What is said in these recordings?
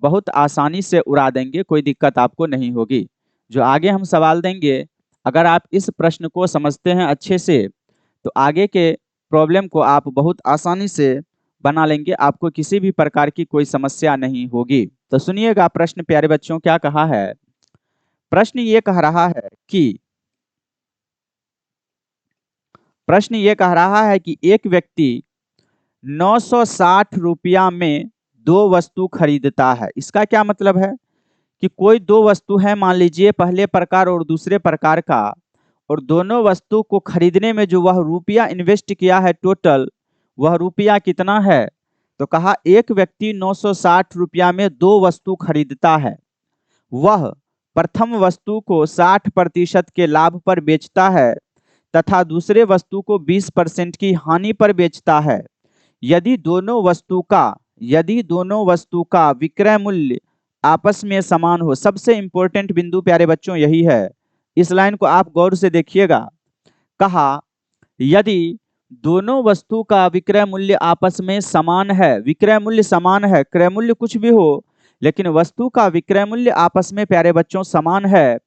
बहुत आसानी से उड़ा देंगे, कोई दिक्कत आपको नहीं होगी। जो आगे हम सवाल देंगे, अगर आप इस प्रश्न को समझते हैं अच्छे से तो आगे के प्रॉब्लम को आप बहुत आसानी से बना लेंगे, आपको किसी भी प्रकार की कोई समस्या नहीं होगी। तो सुनिएगा प्रश्न प्यारे बच्चों, क्या कहा है। प्रश्न ये कह रहा है कि एक व्यक्ति 960 रुपया में दो वस्तु खरीदता है। इसका क्या मतलब है कि कोई दो वस्तु है, मान लीजिए पहले प्रकार और दूसरे प्रकार का, और दोनों वस्तु को खरीदने में जो वह रुपया इन्वेस्ट किया है टोटल, वह रुपया कितना है। तो कहा एक व्यक्ति 960 रुपया में दो वस्तु खरीदता है। वह प्रथम वस्तु को 60% के लाभ पर बेचता है तथा दूसरे वस्तु को 20% की हानि पर बेचता है। यदि दोनों वस्तु का विक्रय मूल्य आपस में समान हो। सबसे इंपॉर्टेंट बिंदु प्यारे बच्चों यही है, इस लाइन को आप गौर से देखिएगा। कहा यदि दोनों वस्तु का विक्रय मूल्य आपस में समान है, विक्रय मूल्य समान है, क्रय मूल्य कुछ भी हो लेकिन वस्तु का विक्रय मूल्य आपस में प्यारे बच्चों समान है,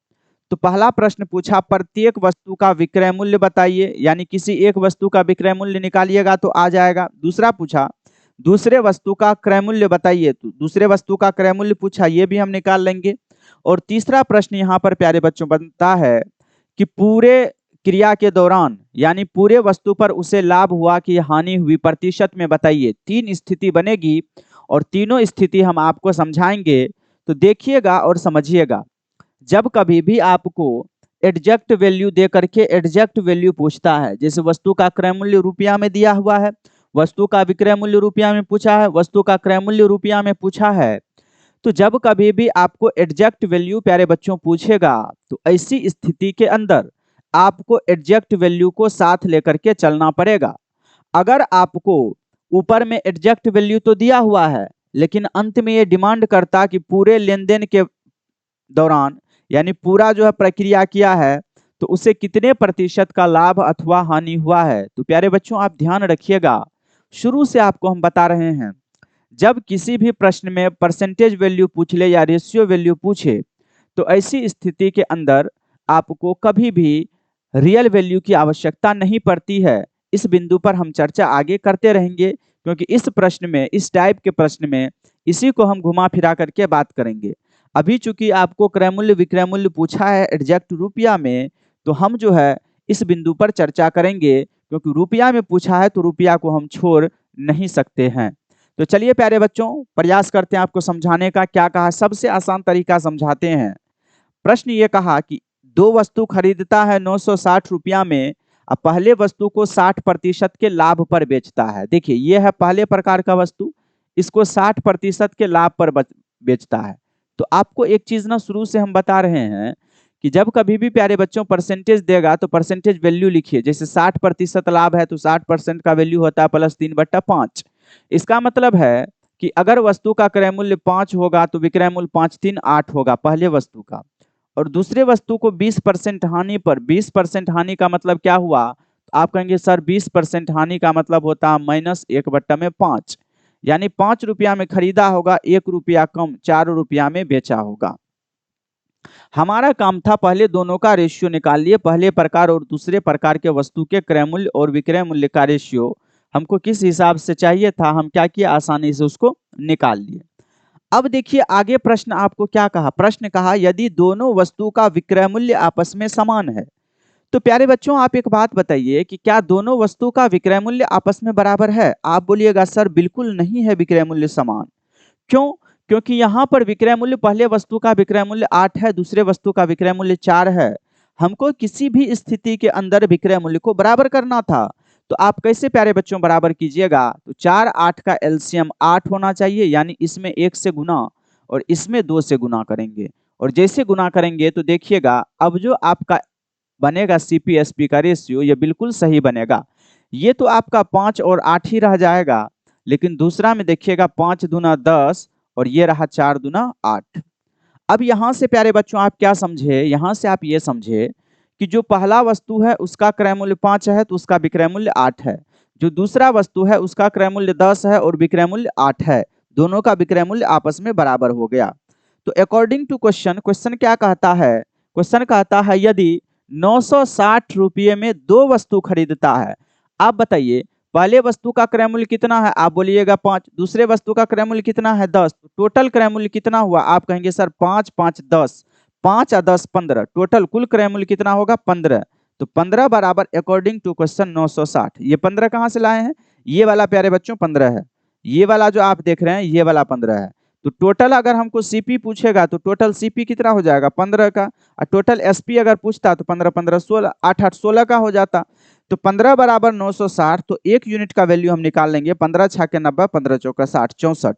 तो पहला प्रश्न पूछा प्रत्येक वस्तु का विक्रय मूल्य बताइए, यानी किसी एक वस्तु का विक्रय मूल्य निकालिएगा तो आ जाएगा। दूसरा पूछा दूसरे वस्तु का क्रय मूल्य बताइए, तो दूसरे वस्तु का क्रय मूल्य पूछा, ये भी हम निकाल लेंगे। और तीसरा प्रश्न यहाँ पर प्यारे बच्चों बनता है कि पूरे क्रिया के दौरान यानी पूरे वस्तु पर उसे लाभ हुआ कि हानि हुई, प्रतिशत में बताइए। तीन स्थिति बनेगी और तीनों स्थिति हम आपको समझाएंगे, तो देखिएगा और समझिएगा। जब कभी भी आपको एग्जैक्ट वैल्यू दे करके एग्जैक्ट वैल्यू पूछता है, जैसे वस्तु का क्रय मूल्य रुपया में दिया हुआ है, वस्तु का विक्रय मूल्य रुपया में पूछा है, वस्तु का क्रय मूल्य रुपया में पूछा है, तो जब कभी भी आपको एग्जैक्ट वैल्यू प्यारे बच्चों पूछेगा तो ऐसी स्थिति के अंदर आपको एग्जैक्ट वैल्यू को साथ लेकर के चलना पड़ेगा। अगर आपको ऊपर में एग्जैक्ट वैल्यू तो दिया हुआ है लेकिन अंत में ये डिमांड करता कि पूरे लेन देन के दौरान यानी पूरा जो है प्रक्रिया किया है तो उसे कितने प्रतिशत का लाभ अथवा हानि हुआ है, तो प्यारे बच्चों आप ध्यान रखिएगा, शुरू से आपको हम बता रहे हैं जब किसी भी प्रश्न में परसेंटेज वैल्यू पूछ ले या रेशियो वैल्यू पूछे तो ऐसी स्थिति के अंदर आपको कभी भी रियल वैल्यू की आवश्यकता नहीं पड़ती है। इस बिंदु पर हम चर्चा आगे करते रहेंगे क्योंकि इस प्रश्न में, इस टाइप के प्रश्न में इसी को हम घुमा फिरा करके बात करेंगे। अभी चूंकि आपको क्रय मूल्य विक्रय मूल्य पूछा है एग्जैक्ट रुपया में, तो हम जो है इस बिंदु पर चर्चा करेंगे क्योंकि रुपया में पूछा है तो रुपया को हम छोड़ नहीं सकते हैं। तो चलिए प्यारे बच्चों प्रयास करते हैं आपको समझाने का। क्या कहा, सबसे आसान तरीका समझाते हैं। प्रश्न ये कहा कि दो वस्तु खरीदता है 960 रुपया में, अब पहले वस्तु को 60% के लाभ पर बेचता है। देखिए ये है पहले प्रकार का वस्तु, इसको 60% के लाभ पर बेचता है। तो आपको एक चीज ना शुरू से हम बता रहे हैं कि जब कभी भी प्यारे बच्चों परसेंटेज देगा तो परसेंटेज वैल्यू लिखिए। जैसे 60% लाभ है तो 60% का वैल्यू होता है +3/5। इसका मतलब है कि अगर वस्तु का क्रय मूल्य 5 होगा तो विक्रय मूल्य 5 3 8 होगा पहले वस्तु का, और दूसरे वस्तु को 20% हानि पर, 20% हानि का मतलब क्या हुआ, आप कहेंगे सर 20% हानि का मतलब होता है -1/5, यानी 5 रुपया में खरीदा होगा, 1 रुपया कम 4 रुपया में बेचा होगा। हमारा काम था पहले दोनों का रेशियो निकाल लिए, पहले प्रकार और दूसरे प्रकार के वस्तु के क्रय मूल्य और विक्रय मूल्य का रेशियो हमको किस हिसाब से चाहिए था, हम क्या किए आसानी से उसको निकाल लिए। अब देखिए आगे प्रश्न आपको क्या कहा, प्रश्न कहा यदि दोनों वस्तु का विक्रय मूल्य आपस में समान है। तो प्यारे बच्चों आप एक बात बताइए कि क्या दोनों वस्तु का विक्रय मूल्य आपस में बराबर है। आप बोलिएगा सर बिल्कुल नहीं है विक्रय मूल्य समान। क्यों? क्योंकि यहाँ पर विक्रय मूल्य पहले वस्तु का विक्रय मूल्य 8 है, दूसरे वस्तु का विक्रय मूल्य 4 है। हमको किसी भी स्थिति के अंदर विक्रय मूल्य को बराबर करना था, तो आप कैसे प्यारे बच्चों बराबर कीजिएगा, तो 4 8 का एलसीएम 8 होना चाहिए, यानी इसमें 1 से गुना और इसमें 2 से गुना करेंगे, और जैसे गुना करेंगे तो देखिएगा अब जो आपका बनेगा सीपीएसपी का रेशियो ये बिल्कुल सही बनेगा। ये तो आपका 5 और 8 ही रह जाएगा, लेकिन दूसरा में देखिएगा 5 दूना 10 और ये रहा 4 दूना 8। अब यहां से प्यारे बच्चों आप क्या समझे, यहां से आप ये समझे कि जो पहला वस्तु है उसका क्रय मूल्य 5 है तो उसका विक्रय मूल्य 8 है, जो दूसरा वस्तु है उसका क्रय मूल्य 10 है और विक्रय मूल्य 8 है, दोनों का विक्रय मूल्य आपस में बराबर हो गया। तो अकॉर्डिंग टू क्वेश्चन, क्वेश्चन क्या कहता है? क्वेश्चन कहता है यदि 960 रुपये में दो वस्तु खरीदता है, आप बताइए पहले वस्तु का क्रय मूल्य कितना है? आप बोलिएगा 5। दूसरे वस्तु का क्रय मूल्य कितना है? 10। तो टोटल क्रय मूल्य कितना हुआ? आप कहेंगे सर 5 5 10, 5 और 10 15, टोटल कुल क्रय मूल्य कितना होगा? 15। तो 15 बराबर अकॉर्डिंग टू क्वेश्चन 960। ये 15 कहाँ से लाए हैं? ये वाला प्यारे बच्चों 15 है, ये वाला जो आप देख रहे हैं ये वाला 15 है। तो टोटल अगर हमको सीपी पूछेगा तो टोटल सीपी कितना हो जाएगा? 15 का। और टोटल एसपी अगर पूछता तो 15 15 16, 8 8 16 का हो जाता। तो 15 बराबर 960, तो एक यूनिट का वैल्यू हम निकाल लेंगे। 15 छाके 90, 15 चौका 60, 64।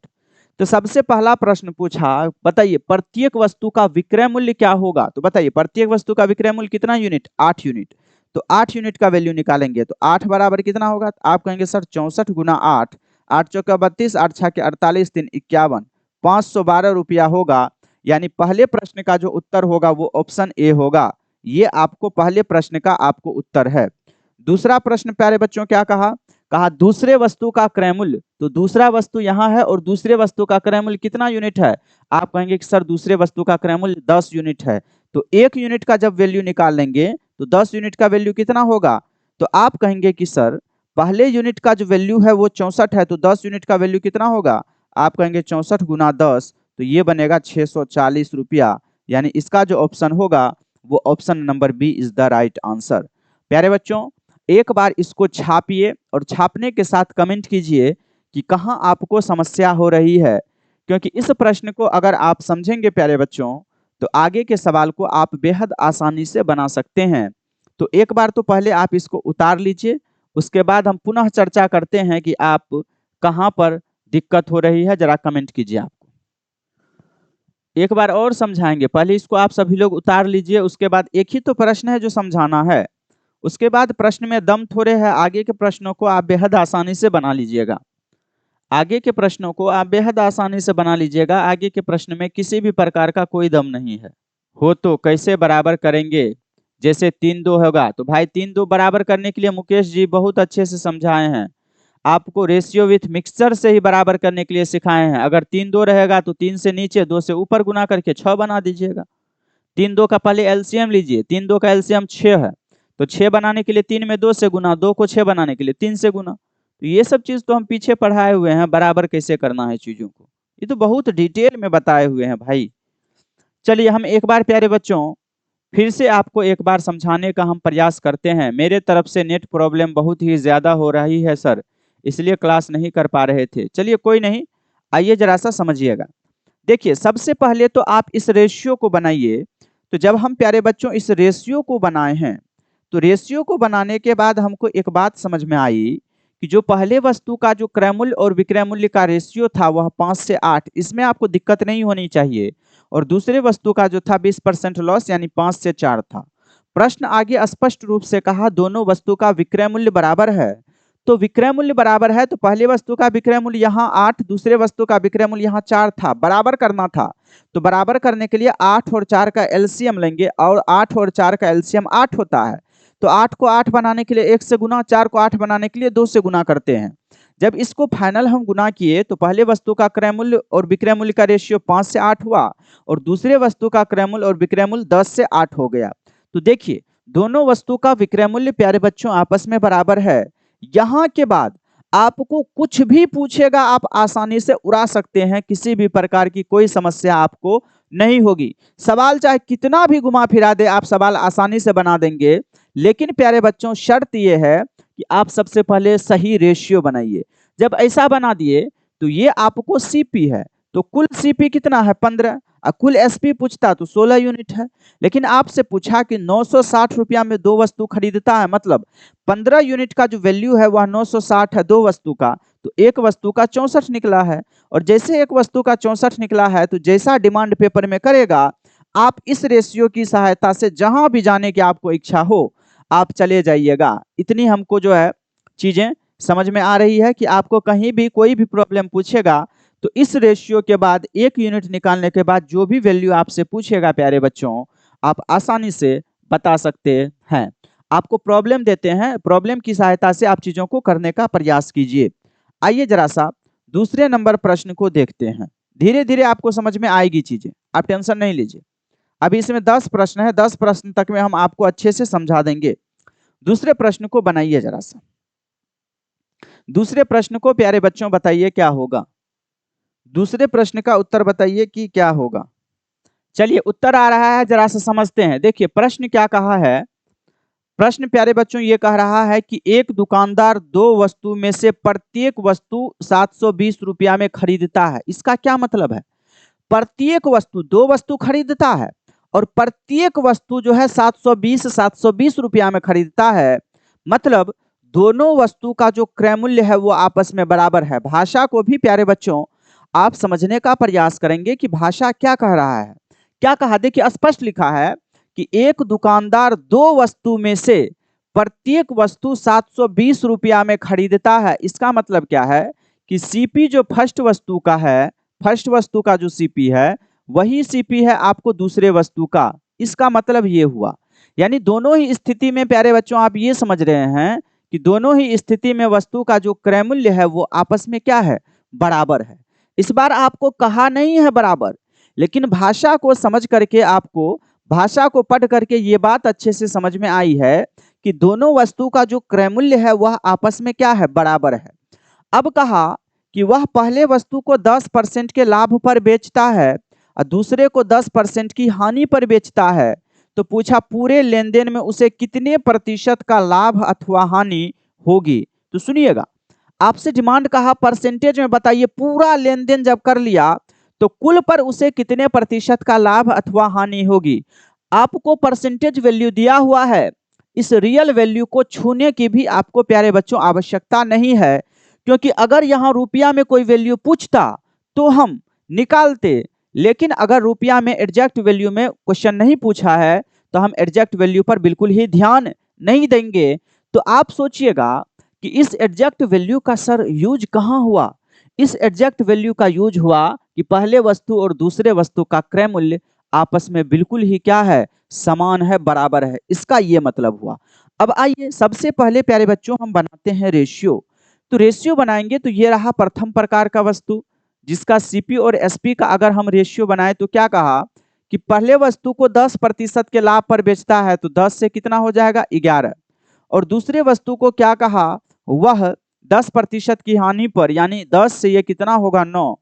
तो सबसे पहला प्रश्न पूछा, बताइए प्रत्येक वस्तु का विक्रय मूल्य क्या होगा? तो बताइए प्रत्येक वस्तु का विक्रय मूल्य कितना यूनिट? 8 यूनिट। तो 8 यूनिट का वैल्यू निकालेंगे तो 8 बराबर कितना होगा? आप कहेंगे सर 64 गुना 8, 8 चौका 32, 8 छाके 48, 3 51, 512 रुपया होगा। यानी पहले प्रश्न का जो उत्तर होगा वो ऑप्शन ए होगा। ये आपको पहले प्रश्न का आपको उत्तर है। दूसरा प्रश्न प्यारे बच्चों क्या कहा? कहा दूसरे वस्तु का क्रय मूल्य। तो दूसरा वस्तु यहाँ है और दूसरे वस्तु का क्रय मूल्य कितना यूनिट है? आप कहेंगे कि सर दूसरे वस्तु का क्रय मूल्य 10 यूनिट है। तो एक यूनिट का जब वैल्यू निकाल लेंगे तो 10 यूनिट का वैल्यू कितना होगा? तो आप कहेंगे कि सर पहले यूनिट का जो वैल्यू है वो 64 है, तो 10 यूनिट का वैल्यू कितना होगा? आप कहेंगे 64 गुना 10, तो ये बनेगा 640 रुपया। यानी इसका जो ऑप्शन होगा वो option number B is the right answer. प्यारे बच्चों एक बार इसको छापिए और छापने के साथ कमेंट कीजिए कि कहाँ आपको समस्या हो रही है, क्योंकि इस प्रश्न को अगर आप समझेंगे प्यारे बच्चों तो आगे के सवाल को आप बेहद आसानी से बना सकते हैं। तो एक बार तो पहले आप इसको उतार लीजिए, उसके बाद हम पुनः चर्चा करते हैं कि आप कहाँ पर दिक्कत हो रही है। जरा कमेंट कीजिए। आपको एक बार और समझाएंगे, पहले इसको आप सभी लोग उतार लीजिए, उसके बाद एक ही तो प्रश्न है जो समझाना है, उसके बाद प्रश्न में दम थोड़े है, आगे के प्रश्नों को आप बेहद आसानी से बना लीजिएगा। आगे के प्रश्नों को आप बेहद आसानी से बना लीजिएगा। आगे के प्रश्न में किसी भी प्रकार का कोई दम नहीं है। हो तो कैसे बराबर करेंगे? जैसे 3 2 होगा तो भाई 3 2 बराबर करने के लिए मुकेश जी बहुत अच्छे से समझाए हैं। आपको रेशियो विथ मिक्सचर से ही बराबर करने के लिए सिखाए हैं। अगर 3 2 रहेगा तो 3 से नीचे 2 से ऊपर गुना करके 6 बना दीजिएगा। 3 2 का पहले एलसीएम लीजिए। 3 2 का एलसीएम 6 है, तो 6 बनाने के लिए 3 में 2 से गुना, 2 को 6 बनाने के लिए 3 से गुना। तो ये सब चीज तो हम पीछे पढ़ाए हुए हैं, बराबर कैसे करना है चीजों को, ये तो बहुत डिटेल में बताए हुए हैं भाई। चलिए हम एक बार प्यारे बच्चों फिर से आपको एक बार समझाने का हम प्रयास करते हैं। मेरे तरफ से नेट प्रॉब्लम बहुत ही ज्यादा हो रही है सर, इसलिए क्लास नहीं कर पा रहे थे। चलिए कोई नहीं, आइए जरा सा समझिएगा। देखिए सबसे पहले तो आप इस रेशियो को बनाइए। तो जब हम प्यारे बच्चों इस रेशियो को बनाए हैं, तो रेशियो को बनाने के बाद हमको एक बात समझ में आई कि जो पहले वस्तु का जो क्रय मूल्य और विक्रय मूल्य का रेशियो था वह 5 से 8, इसमें आपको दिक्कत नहीं होनी चाहिए। और दूसरे वस्तु का जो था 20% लॉस यानी 5 से 4 था। प्रश्न आगे स्पष्ट रूप से कहा दोनों वस्तु का विक्रय मूल्य बराबर है। तो विक्रय मूल्य बराबर है तो पहले वस्तु का विक्रय मूल्य यहाँ 8, दूसरे वस्तु का विक्रय मूल्य यहाँ 4 था, बराबर करना था। तो बराबर करने के लिए 8 और 4 का एलसीएम लेंगे और 8 और 4 का एलसीएम 8 होता है। तो 8 को 8 बनाने के लिए 1 से गुना, 4 को 8 बनाने के लिए 2 से गुना करते हैं। जब इसको फाइनल हम गुना किए तो पहले वस्तु का क्रय मूल्य और विक्रय मूल्य का रेशियो 5 से 8 हुआ और दूसरे वस्तु का क्रय मूल्य और विक्रय मूल्य 10 से 8 हो गया। तो देखिए दोनों वस्तु का विक्रय मूल्य प्यारे बच्चों आपस में बराबर है। यहाँ के बाद आपको कुछ भी पूछेगा आप आसानी से उड़ा सकते हैं, किसी भी प्रकार की कोई समस्या आपको नहीं होगी। सवाल चाहे कितना भी घुमा फिरा दे आप सवाल आसानी से बना देंगे। लेकिन प्यारे बच्चों शर्त यह है कि आप सबसे पहले सही रेशियो बनाइए। जब ऐसा बना दिए तो ये आपको सीपी है, तो कुल सीपी कितना है 15, और कुल एसपी पूछता तो 16 यूनिट है। लेकिन आपसे पूछा कि 960 रुपया में दो वस्तु खरीदता है, मतलब 15 यूनिट का जो वैल्यू है वह 960 है दो वस्तु का, तो एक वस्तु का 64 निकला है। और जैसे एक वस्तु का 64 निकला है तो जैसा डिमांड पेपर में करेगा आप इस रेशियो की सहायता से जहां भी जाने की आपको इच्छा हो आप चले जाइएगा। इतनी हमको जो है चीजें समझ में आ रही है कि आपको कहीं भी कोई भी प्रॉब्लम पूछेगा तो इस रेशियो के बाद एक यूनिट निकालने के बाद जो भी वैल्यू आपसे पूछेगा प्यारे बच्चों आप आसानी से बता सकते हैं। आपको प्रॉब्लम देते हैं, प्रॉब्लम की सहायता से आप चीजों को करने का प्रयास कीजिए। आइए जरा सा दूसरे नंबर प्रश्न को देखते हैं। धीरे धीरे आपको समझ में आएगी चीजें, आप टेंशन नहीं लीजिए। अभी इसमें 10 प्रश्न है, 10 प्रश्न तक में हम आपको अच्छे से समझा देंगे। दूसरे प्रश्न को बनाइए जरा सा। दूसरे प्रश्न को प्यारे बच्चों बताइए क्या होगा। दूसरे प्रश्न का उत्तर बताइए कि क्या होगा। चलिए उत्तर आ रहा है, जरा सा समझते हैं। देखिए प्रश्न क्या कहा है। प्रश्न प्यारे बच्चों ये कह रहा है कि एक दुकानदार दो वस्तु में से प्रत्येक वस्तु 720 रुपया में खरीदता है। इसका क्या मतलब है? प्रत्येक वस्तु, दो वस्तु खरीदता है और प्रत्येक वस्तु जो है 720 रुपया में खरीदता है। मतलब दोनों वस्तु का जो क्रय मूल्य है वो आपस में बराबर है। भाषा को भी प्यारे बच्चों आप समझने का प्रयास करेंगे कि भाषा क्या कह रहा है। क्या कहा, देखिए स्पष्ट लिखा है कि एक दुकानदार दो वस्तु में से प्रत्येक वस्तु 720 रुपया में खरीदता है। इसका मतलब क्या है कि सीपी जो फर्स्ट वस्तु का है, फर्स्ट वस्तु का जो सीपी है वही सीपी है आपको दूसरे वस्तु का। इसका मतलब ये हुआ, यानी दोनों ही स्थिति में प्यारे बच्चों आप ये समझ रहे हैं कि दोनों ही स्थिति में वस्तु का जो क्रय मूल्य है वो आपस में क्या है, बराबर है। इस बार आपको कहा नहीं है बराबर, लेकिन भाषा को समझ करके, आपको भाषा को पढ़ करके ये बात अच्छे से समझ में आई है कि दोनों वस्तु का जो क्रय मूल्य है वह आपस में क्या है, बराबर है। अब कहा कि वह पहले वस्तु को 10% के लाभ पर बेचता है और दूसरे को 10% की हानि पर बेचता है। तो पूछा पूरे लेन देन में उसे कितने प्रतिशत का लाभ अथवा हानि होगी। तो सुनिएगा, आपसे डिमांड कहा परसेंटेज में बताइए, पूरा लेन देन जब कर लिया तो कुल पर उसे कितने प्रतिशत का लाभ अथवा हानि होगी। आपको परसेंटेज वैल्यू दिया हुआ है, इस रियल वैल्यू को छूने की भी आपको प्यारे बच्चों आवश्यकता नहीं है, क्योंकि अगर यहाँ रुपया में कोई वैल्यू पूछता तो हम निकालते, लेकिन अगर रुपया में एग्जैक्ट वैल्यू में क्वेश्चन नहीं पूछा है तो हम एग्जैक्ट वैल्यू पर बिल्कुल ही ध्यान नहीं देंगे। तो आप सोचिएगा कि इस एग्जैक्ट वैल्यू का सर यूज कहाँ हुआ। इस एग्जैक्ट वैल्यू का यूज हुआ कि पहले वस्तु और दूसरे वस्तु का क्रय मूल्य आपस में बिल्कुल ही क्या है, समान है, बराबर है। इसका ये मतलब हुआ। अब आइए सबसे पहले प्यारे बच्चों हम बनाते हैं रेशियो। तो रेशियो बनाएंगे तो ये रहा प्रथम प्रकार का वस्तु जिसका सीपी और एसपी का अगर हम रेशियो बनाए तो क्या कहा कि पहले वस्तु को 10% के लाभ पर बेचता है तो 10 से कितना हो जाएगा, 11। और दूसरे वस्तु को क्या कहा, वह 10% की हानि पर, यानी 10 से ये कितना होगा, 9।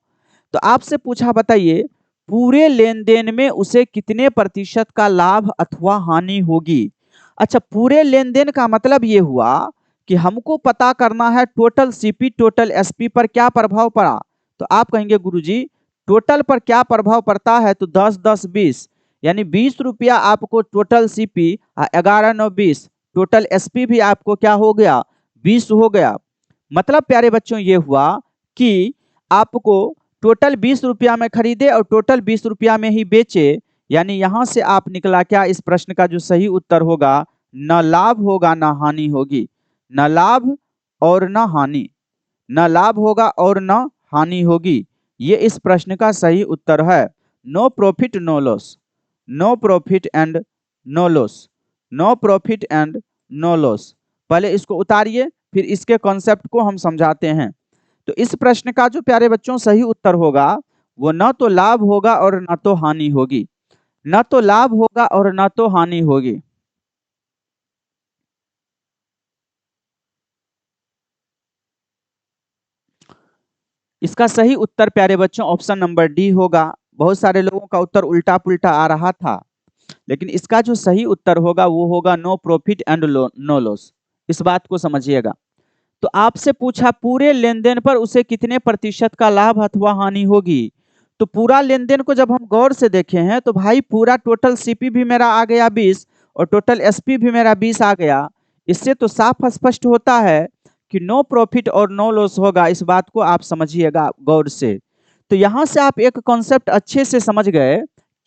तो आपसे पूछा बताइए पूरे लेन देन में उसे कितने प्रतिशत का लाभ अथवा हानि होगी। अच्छा, पूरे लेन देन का मतलब ये हुआ कि हमको पता करना है टोटल सीपी टोटल एसपी पर क्या प्रभाव पड़ा। तो आप कहेंगे गुरुजी टोटल पर क्या प्रभाव पड़ता है, तो 10 10 20, यानी 20 रुपया आपको टोटल सीपी, 11 9 20, टोटल एसपी भी आपको क्या हो गया, 20 हो गया। मतलब प्यारे बच्चों ये हुआ कि आपको टोटल 20 रुपया में खरीदे और टोटल 20 रुपया में ही बेचे, यानी यहां से आप निकला क्या, इस प्रश्न का जो सही उत्तर होगा न लाभ होगा न हानि होगी। न लाभ और न हानि, न लाभ होगा और न हानि होगी, ये इस प्रश्न का सही उत्तर है। No profit no loss, no profit and no loss, no profit and no loss. पहले इसको उतारिए फिर इसके कॉन्सेप्ट को हम समझाते हैं। तो इस प्रश्न का जो प्यारे बच्चों सही उत्तर होगा वो न तो लाभ होगा और न तो हानि होगी, न तो लाभ होगा और न तो हानि होगी। इसका सही उत्तर प्यारे बच्चों ऑप्शन नंबर डी होगा। बहुत सारे लोगों का उत्तर उल्टा पुल्टा आ रहा था, लेकिन इसका जो सही उत्तर होगा वो होगा no profit and no loss. इस बात को समझिएगा। तो आपसे पूछा पूरे लेन देन पर उसे कितने प्रतिशत का लाभ अथवा हानि होगी। तो पूरा लेन देन को जब हम गौर से देखे हैं तो भाई पूरा टोटल सीपी भी मेरा आ गया 20 और टोटल एसपी भी मेरा 20 आ गया। इससे तो साफ स्पष्ट होता है कि नो प्रॉफिट और नो लॉस होगा। इस बात को आप समझिएगा गौर से। तो यहां से आप एक कॉन्सेप्ट अच्छे से समझ गए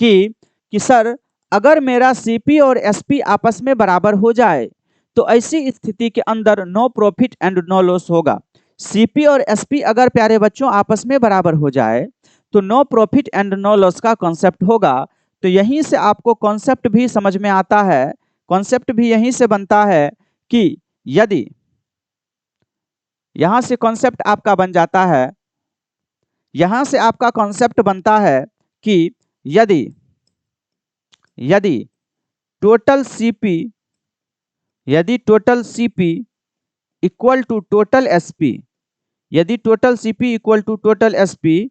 कि सर अगर मेरा सीपी और एसपी आपस में बराबर हो जाए तो ऐसी स्थिति के अंदर no profit and no loss होगा। सीपी और एसपी अगर प्यारे बच्चों आपस में बराबर हो जाए तो no profit and no loss का कॉन्सेप्ट होगा। तो यहीं से आपको कॉन्सेप्ट भी समझ में आता है, कॉन्सेप्ट भी यहीं से बनता है कि यदि यहां से कॉन्सेप्ट आपका बन जाता है यहां से आपका कॉन्सेप्ट बनता है कि यदि यदि total CP equal to total SP, यदि total CP equal to total SP,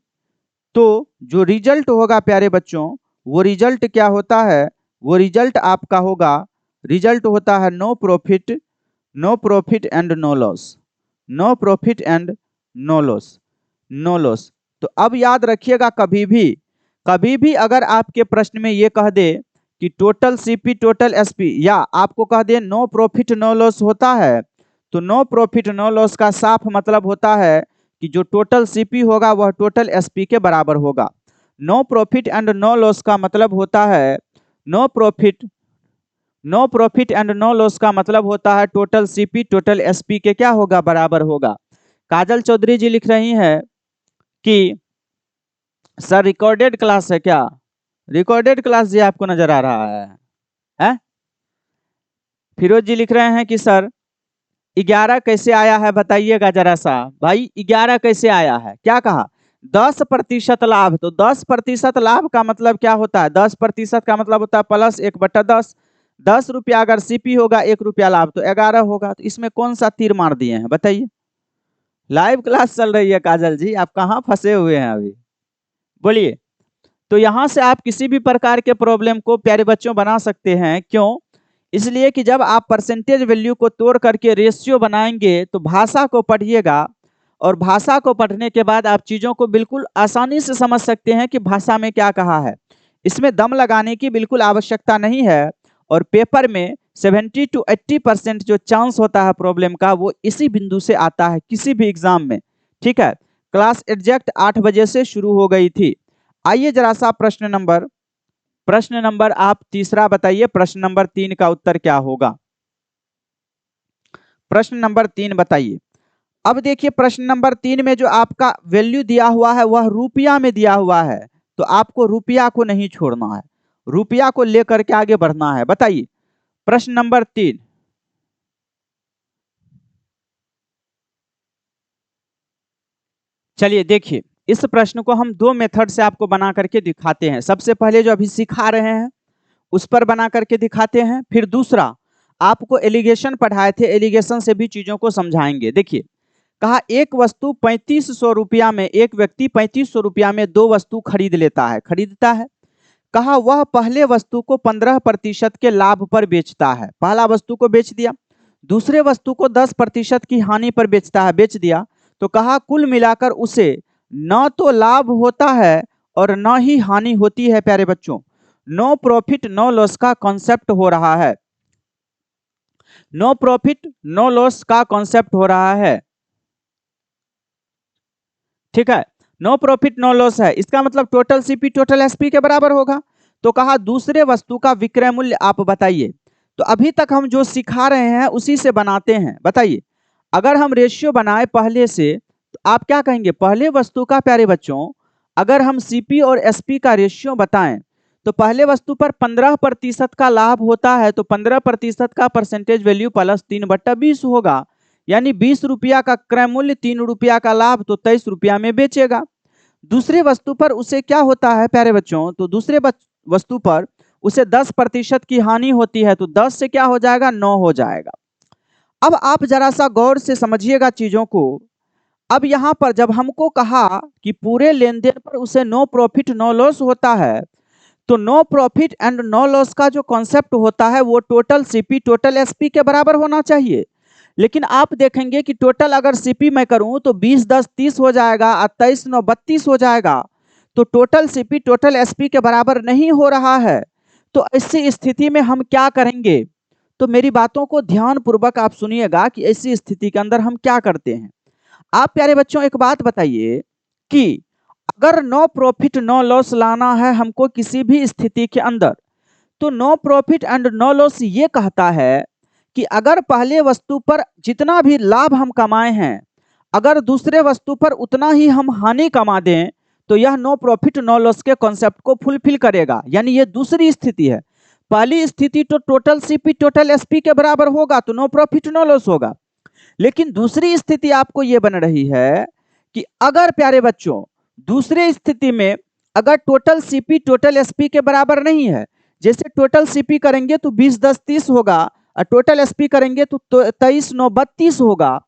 तो जो रिजल्ट होगा प्यारे बच्चों, वो रिजल्ट क्या होता है, वो रिजल्ट आपका होगा, रिजल्ट होता है no profit and no loss, no profit and no loss. तो अब याद रखिएगा, कभी भी अगर आपके प्रश्न में ये कह दे कि टोटल सीपी टोटल एसपी, या आपको कह दे नो प्रॉफिट नो लॉस होता है, तो नो प्रॉफिट नो लॉस का साफ मतलब होता है कि जो टोटल सीपी होगा वह टोटल एसपी के बराबर होगा। No profit and no loss का मतलब होता है no profit and no loss का मतलब होता है टोटल सीपी टोटल एसपी के क्या होगा, बराबर होगा। काजल चौधरी जी लिख रही हैं कि सर रिकॉर्डेड क्लास है क्या, रिकॉर्डेड क्लास जी आपको नजर आ रहा है? फिरोज जी लिख रहे हैं कि सर 11 कैसे आया है बताइएगा जरा सा। भाई 11 कैसे आया है, क्या कहा, 10% लाभ। तो 10% लाभ का मतलब क्या होता है, 10% का मतलब होता है प्लस 1/10। 10 रुपया अगर सीपी होगा 1 रुपया लाभ, तो 11 होगा। तो इसमें कौन सा तीर मार दिए हैं बताइए। लाइव क्लास चल रही है काजल जी, आप कहाँ फंसे हुए हैं अभी, बोलिए। तो यहां से आप किसी भी प्रकार के प्रॉब्लम को प्यारे बच्चों बना सकते हैं। क्यों? इसलिए कि जब आप परसेंटेज वैल्यू को तोड़ करके रेशियो बनाएंगे तो भाषा को पढ़िएगा, और भाषा को पढ़ने के बाद आप चीज़ों को बिल्कुल आसानी से समझ सकते हैं कि भाषा में क्या कहा है। इसमें दम लगाने की बिल्कुल आवश्यकता नहीं है, और पेपर में 70 to 80% जो चांस होता है प्रॉब्लम का, वो इसी बिंदु से आता है किसी भी एग्जाम में। ठीक है, क्लास एग्जैक्ट 8 बजे से शुरू हो गई थी। आइए जरा सा प्रश्न नंबर आप तीसरा बताइए, प्रश्न नंबर 3 का उत्तर क्या होगा। प्रश्न नंबर 3 बताइए। अब देखिए प्रश्न नंबर 3 में जो आपका वैल्यू दिया हुआ है वह रुपया में दिया हुआ है, तो आपको रुपया को नहीं छोड़ना है, रुपया को लेकर के आगे बढ़ना है। बताइए प्रश्न नंबर 3। चलिए देखिए, इस प्रश्न को हम दो मेथड से आपको बना करके दिखाते हैं। सबसे पहले जो अभी सिखा रहे हैं उस पर बना करके दिखाते हैं, फिर दूसरा आपको एलिगेशन पढ़ाए थे, एलिगेशन से भी चीजों को समझाएंगे। देखिए कहा एक वस्तु 3500 रुपया में, एक व्यक्ति 3500 रुपया में दो वस्तु खरीदता है। कहा वह पहले वस्तु को 15% के लाभ पर बेचता है, पहला वस्तु को बेच दिया, दूसरे वस्तु को 10% की हानि पर बेच दिया। तो कहा कुल मिलाकर उसे न तो लाभ होता है और न ही हानि होती है। प्यारे बच्चों, नो प्रॉफिट नो लॉस का कॉन्सेप्ट हो रहा है, नो प्रॉफिट नो लॉस का कॉन्सेप्ट हो रहा है। ठीक है, नो प्रॉफिट नो लॉस है, इसका मतलब टोटल सीपी टोटल एसपी के बराबर होगा। तो कहा दूसरे वस्तु का विक्रय मूल्य आप बताइए। तो अभी तक हम जो सिखा रहे हैं उसी से बनाते हैं। बताइए अगर हम रेशियो बनाए पहले से, तो आप क्या कहेंगे, पहले वस्तु का प्यारे बच्चों अगर हम सीपी और एसपी का रेशियो बताएं तो पहले वस्तु पर 15% का लाभ होता है, तो 15% का परसेंटेज वैल्यू प्लस 3/20 होगा, यानी 20 रुपया का क्रय मूल्य, 3 रुपया का लाभ, तो 23 रुपया में बेचेगा। दूसरे वस्तु पर उसे क्या होता है प्यारे बच्चों, तो दूसरे वस्तु पर उसे 10% की हानि होती है, तो 10 से क्या हो जाएगा, 9 हो जाएगा। अब आप जरा सा गौर से समझिएगा चीजों को। अब यहां पर जब हमको कहा कि पूरे लेन देन पर उसे नो प्रॉफिट नो लॉस होता है, तो no profit and no loss का जो कॉन्सेप्ट होता है वो टोटल सीपी टोटल एसपी के बराबर होना चाहिए। लेकिन आप देखेंगे कि टोटल अगर सीपी मैं करूं तो 20 10 30 हो जाएगा और 23 9 32 हो जाएगा, तो टोटल सीपी टोटल एसपी के बराबर नहीं हो रहा है। तो ऐसी स्थिति में हम क्या करेंगे, तो मेरी बातों को ध्यान पूर्वक आप सुनिएगा कि ऐसी स्थिति के अंदर हम क्या करते हैं। आप प्यारे बच्चों एक बात बताइए कि अगर नो प्रॉफिट नो लॉस लाना है हमको किसी भी स्थिति के अंदर, तो no profit and no loss ये कहता है कि अगर पहले वस्तु पर जितना भी लाभ हम कमाए हैं, अगर दूसरे वस्तु पर उतना ही हम हानि कमा दें, तो यह नो प्रॉफिट नो लॉस के कॉन्सेप्ट को फुलफिल करेगा। यानी ये दूसरी स्थिति है। पहली स्थिति तो टोटल सीपी टोटल एसपी के बराबर होगा, तो नो प्रॉफिट नो लॉस होगा। लेकिन दूसरी स्थिति आपको यह बन रही है कि अगर प्यारे बच्चों दूसरी स्थिति में अगर टोटल सीपी टोटल एसपी के बराबर नहीं है, जैसे टोटल सीपी करेंगे तो 20 10 30 होगा और टोटल एसपी करेंगे तो 23 9 32 होगा,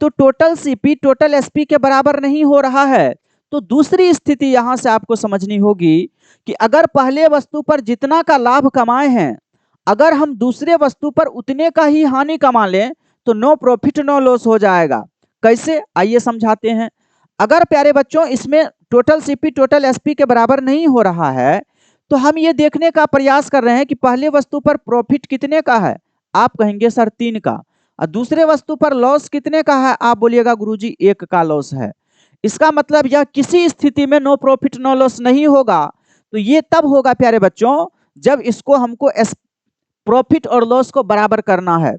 तो टोटल सीपी टोटल एसपी के बराबर नहीं हो रहा है। तो दूसरी स्थिति यहां से आपको समझनी होगी कि अगर पहले वस्तु पर जितना का लाभ कमाए हैं, अगर हम दूसरे वस्तु पर उतने का ही हानि कमा लें तो नो प्रॉफिट नो लॉस हो जाएगा। कैसे, आइए समझाते हैं। अगर प्यारे बच्चों इसमें टोटल सीपी टोटल एसपी के बराबर नहीं हो रहा है, तो हम ये देखने का प्रयास कर रहे हैं कि पहले वस्तु पर प्रॉफिट कितने का है, आप कहेंगे सर 3 का, और दूसरे वस्तु पर लॉस कितने का है, आप बोलिएगा गुरुजी 1 का लॉस है। इसका मतलब यह किसी स्थिति में नो प्रॉफिट नो लॉस नहीं होगा। तो ये तब होगा प्यारे बच्चों जब इसको हमको प्रॉफिट और लॉस को बराबर करना है।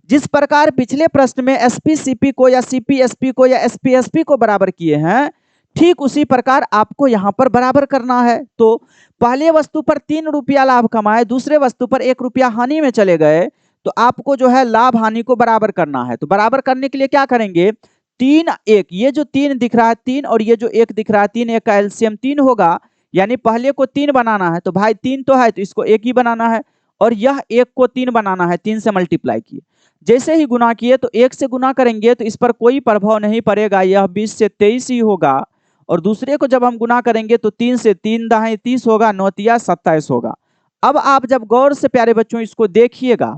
जिस प्रकार पिछले प्रश्न में एसपी सीपी को या सीपी एसपी को या एसपी एसपी को बराबर किए हैं, ठीक उसी प्रकार आपको यहां पर बराबर करना है। तो पहले वस्तु पर 3 रुपया लाभ कमाए, दूसरे वस्तु पर 1 रुपया हानि में चले गए, तो आपको जो है लाभ हानि को बराबर करना है। तो बराबर करने के लिए क्या करेंगे, 3 1, ये जो 3 दिख रहा है 3 और ये जो 1 दिख रहा है 3, 1 का एलसीएम 3 होगा, यानी पहले को 3 बनाना है, तो भाई 3 तो है तो इसको 1 ही बनाना है, और यह 1 को 3 बनाना है, 3 से मल्टीप्लाई किए। जैसे ही गुना किए तो 1 से गुना करेंगे तो इस पर कोई प्रभाव नहीं पड़ेगा, यह 20 से 23 ही होगा। और दूसरे को जब हम गुना करेंगे तो 3 से 3 दाएं 30 होगा, 9 तिया 27 होगा। अब आप जब गौर से प्यारे बच्चों इसको देखिएगा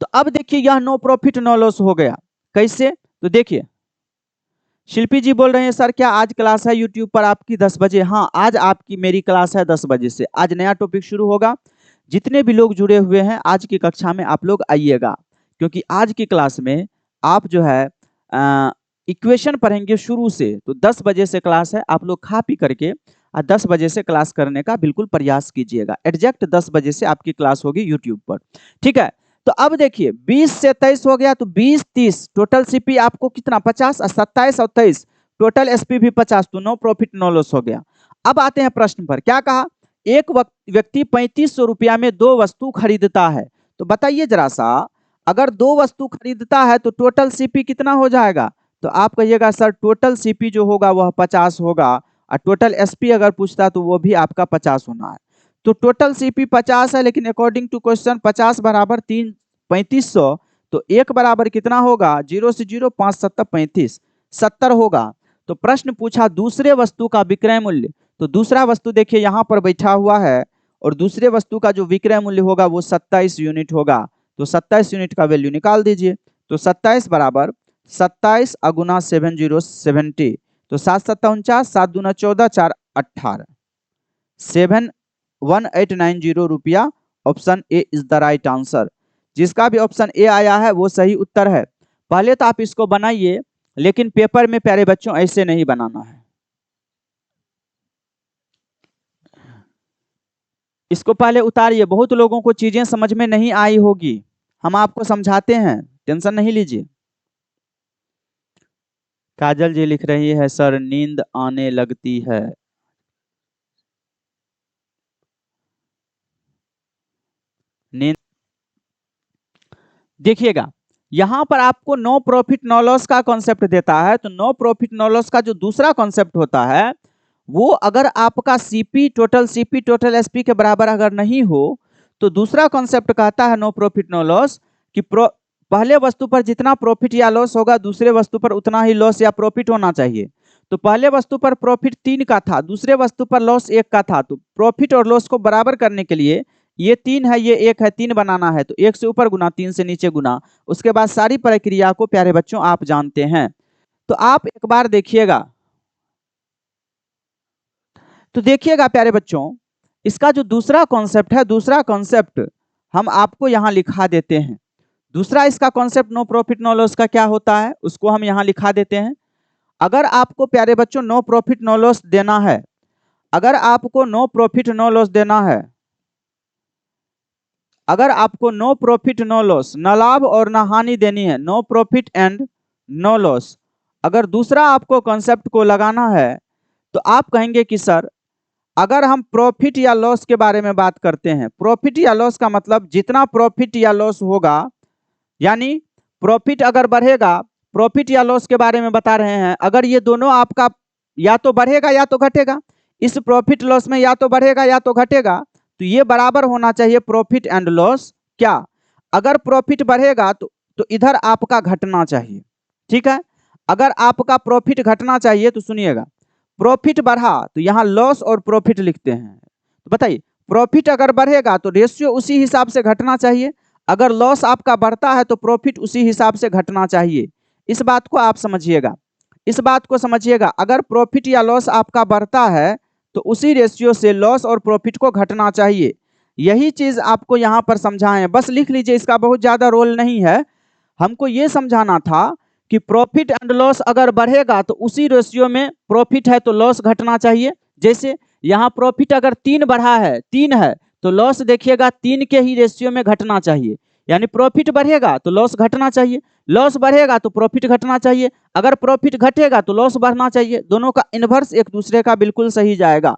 तो अब देखिए यह नो प्रॉफिट नो लॉस हो गया। कैसे, तो देखिए शिल्पी जी बोल रहे हैं सर क्या आज क्लास है यूट्यूब पर आपकी 10 बजे? हाँ, आज आपकी मेरी क्लास है 10 बजे से। आज नया टॉपिक शुरू होगा। जितने भी लोग जुड़े हुए हैं आज की कक्षा में आप लोग आइएगा, क्योंकि आज की क्लास में आप जो है इक्वेशन पढ़ेंगे शुरू से। तो 10 बजे से क्लास है, आप लोग खा पी करके 10 बजे से क्लास करने का बिल्कुल प्रयास कीजिएगा। एग्जैक्ट 10 बजे से आपकी क्लास होगी यूट्यूब पर, ठीक है। तो अब देखिए 20 से 23 हो गया, तो 20 30 टोटल सीपी आपको कितना 50, 27 और 23 टोटल एसपी भी 50, तो नो प्रॉफिट नो लॉस हो गया। अब आते हैं प्रश्न पर, क्या कहा, एक व्यक्ति 3500 रुपया में 2 वस्तु खरीदता है। तो बताइए जरा सा, अगर 2 वस्तु खरीदता है तो टोटल सीपी कितना हो जाएगा? तो आप कहिएगा सर टोटल सीपी जो होगा वह 50 होगा, और टोटल एसपी अगर पूछता तो वो भी आपका 50 होना है। तो टोटल सीपी 50 है, लेकिन अकॉर्डिंग टू क्वेश्चन 50 बराबर 3500, तो 1 बराबर कितना होगा, 0 से 0 5 7 35 70 होगा। तो प्रश्न पूछा दूसरे वस्तु का विक्रय मूल्य, तो दूसरा वस्तु देखिए यहाँ पर बैठा हुआ है, और दूसरे वस्तु का जो विक्रय मूल्य होगा वो 27 यूनिट होगा। तो 27 यूनिट का वैल्यू निकाल दीजिए। तो 27 बराबर 27 अगुना 70 70, तो 7 7 49, 7 दूना 14, 4 18, 71890 रुपया। Option A is the right answer. जिसका भी ऑप्शन ए आया है वो सही उत्तर है। पहले तो आप इसको बनाइए, लेकिन पेपर में प्यारे बच्चों ऐसे नहीं बनाना है। इसको पहले उतारिए, बहुत लोगों को चीजें समझ में नहीं आई होगी, हम आपको समझाते हैं, टेंशन नहीं लीजिए। काजल जी लिख रही है सर नींद आने लगती है। नींद, देखिएगा यहां पर आपको नो प्रॉफिट नो लॉस का कॉन्सेप्ट देता है। तो नो प्रॉफिट नो लॉस का जो दूसरा कॉन्सेप्ट होता है वो अगर आपका सीपी टोटल एसपी के बराबर अगर नहीं हो, तो दूसरा कॉन्सेप्ट कहता है नो प्रॉफिट नो लॉस कि पहले वस्तु पर जितना प्रॉफिट या लॉस होगा दूसरे वस्तु पर उतना ही लॉस या प्रॉफिट होना चाहिए। तो पहले वस्तु पर प्रॉफिट 3 का था, दूसरे वस्तु पर लॉस 1 का था, तो प्रॉफिट और लॉस को बराबर करने के लिए ये 3 है ये 1 है, 3 बनाना है, तो 1 से ऊपर गुना 3 से नीचे गुना, उसके बाद सारी प्रक्रिया को प्यारे बच्चों आप जानते हैं। तो आप एक बार देखिएगा, तो देखिएगा प्यारे बच्चों इसका जो दूसरा कॉन्सेप्ट है, दूसरा कॉन्सेप्ट हम आपको यहां लिखा देते हैं। दूसरा इसका concept no profit no loss का क्या होता है उसको हम यहां लिखा देते हैं। अगर आपको प्यारे बच्चों नो प्रॉफिट नो लॉस देना है, अगर आपको नो प्रॉफिट नो लॉस देना है, अगर आपको नो प्रॉफिट नो लॉस, न लाभ और न हानि देनी है, no profit and no loss, अगर दूसरा आपको कॉन्सेप्ट को लगाना है, तो आप कहेंगे कि सर अगर हम प्रॉफिट या लॉस के बारे में बात करते हैं, प्रॉफिट या लॉस का मतलब जितना प्रॉफिट या लॉस होगा, यानी प्रॉफिट अगर बढ़ेगा, प्रॉफिट या लॉस के बारे में बता रहे हैं, अगर ये दोनों आपका या तो बढ़ेगा या तो घटेगा, इस प्रॉफिट लॉस में या तो बढ़ेगा या तो घटेगा, तो ये बराबर होना चाहिए प्रॉफिट एंड लॉस क्या, अगर प्रॉफिट बढ़ेगा तो इधर आपका घटना चाहिए, ठीक है। अगर आपका प्रॉफिट घटना चाहिए तो सुनिएगा, प्रॉफिट बढ़ा तो यहाँ लॉस और प्रॉफिट लिखते हैं, तो बताइए प्रॉफिट अगर बढ़ेगा तो रेशियो उसी हिसाब से घटना चाहिए, अगर लॉस आपका बढ़ता है तो प्रॉफिट उसी हिसाब से घटना चाहिए। इस बात को आप समझिएगा, इस बात को समझिएगा, अगर प्रॉफिट या लॉस आपका बढ़ता है तो उसी रेशियो से लॉस और प्रॉफिट को घटना चाहिए। यही चीज आपको यहाँ पर समझाएं, बस लिख लीजिए, इसका बहुत ज्यादा रोल नहीं है। हमको ये समझाना था कि प्रॉफिट एंड लॉस अगर बढ़ेगा तो उसी रेशियो में प्रॉफिट है तो लॉस घटना चाहिए। जैसे यहाँ प्रॉफिट अगर 3 बढ़ा है, 3 है, तो लॉस देखिएगा 3 के ही रेशियो में घटना चाहिए, यानी प्रॉफिट बढ़ेगा तो लॉस घटना चाहिए, लॉस बढ़ेगा तो प्रॉफिट घटना चाहिए, अगर प्रॉफिट घटेगा तो लॉस बढ़ना चाहिए, दोनों का इन्वर्स एक दूसरे का बिल्कुल सही जाएगा।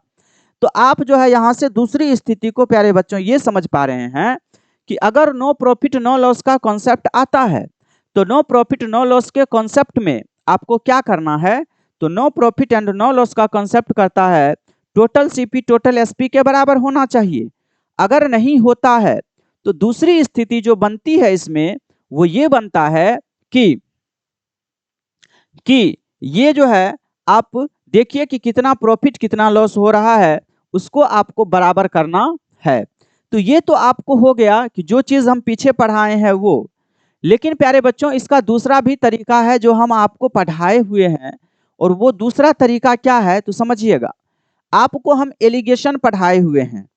तो आप जो है यहाँ से दूसरी स्थिति को प्यारे बच्चों ये समझ पा रहे हैं कि अगर नो प्रॉफिट नो लॉस का कॉन्सेप्ट आता है तो नो प्रॉफिट नो लॉस के कॉन्सेप्ट में आपको क्या करना है, तो no profit and no loss का कॉन्सेप्ट करता है टोटल सीपी टोटल एसपी के बराबर होना चाहिए। अगर नहीं होता है तो दूसरी स्थिति जो बनती है इसमें वो ये बनता है कि ये जो है आप देखिए कि कितना प्रॉफिट कितना लॉस हो रहा है, उसको आपको बराबर करना है। तो ये तो आपको हो गया कि जो चीज हम पीछे पढ़ाए हैं वो, लेकिन प्यारे बच्चों इसका दूसरा भी तरीका है जो हम आपको पढ़ाए हुए हैं, और वो दूसरा तरीका क्या है तो समझिएगा। आपको हम एलिगेशन पढ़ाए हुए हैं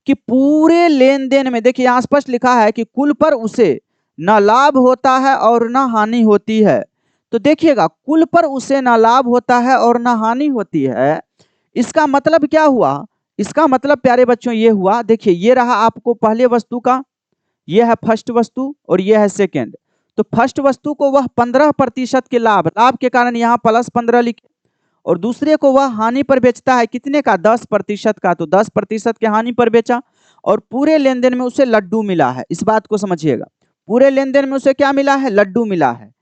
कि पूरे लेन देन में देखिए यहाँ स्पष्ट लिखा है कि कुल पर उसे न लाभ होता है और न हानि होती है। तो देखिएगा कुल पर उसे न लाभ होता है और न हानि होती है, इसका मतलब क्या हुआ, इसका मतलब प्यारे बच्चों ये हुआ, देखिए ये रहा आपको पहले वस्तु का, ये है फर्स्ट वस्तु और ये है सेकेंड। तो फर्स्ट वस्तु को वह 15% के लाभ के कारण यहाँ +15 लिखे, और दूसरे को वह हानि पर बेचता है कितने का, 10% का, तो 10% के हानि पर बेचा, और पूरे लेन देन में उसे लड्डू मिला है। इस बात को समझिएगा, पूरे लेन देन में उसे क्या मिला है, लड्डू मिला है।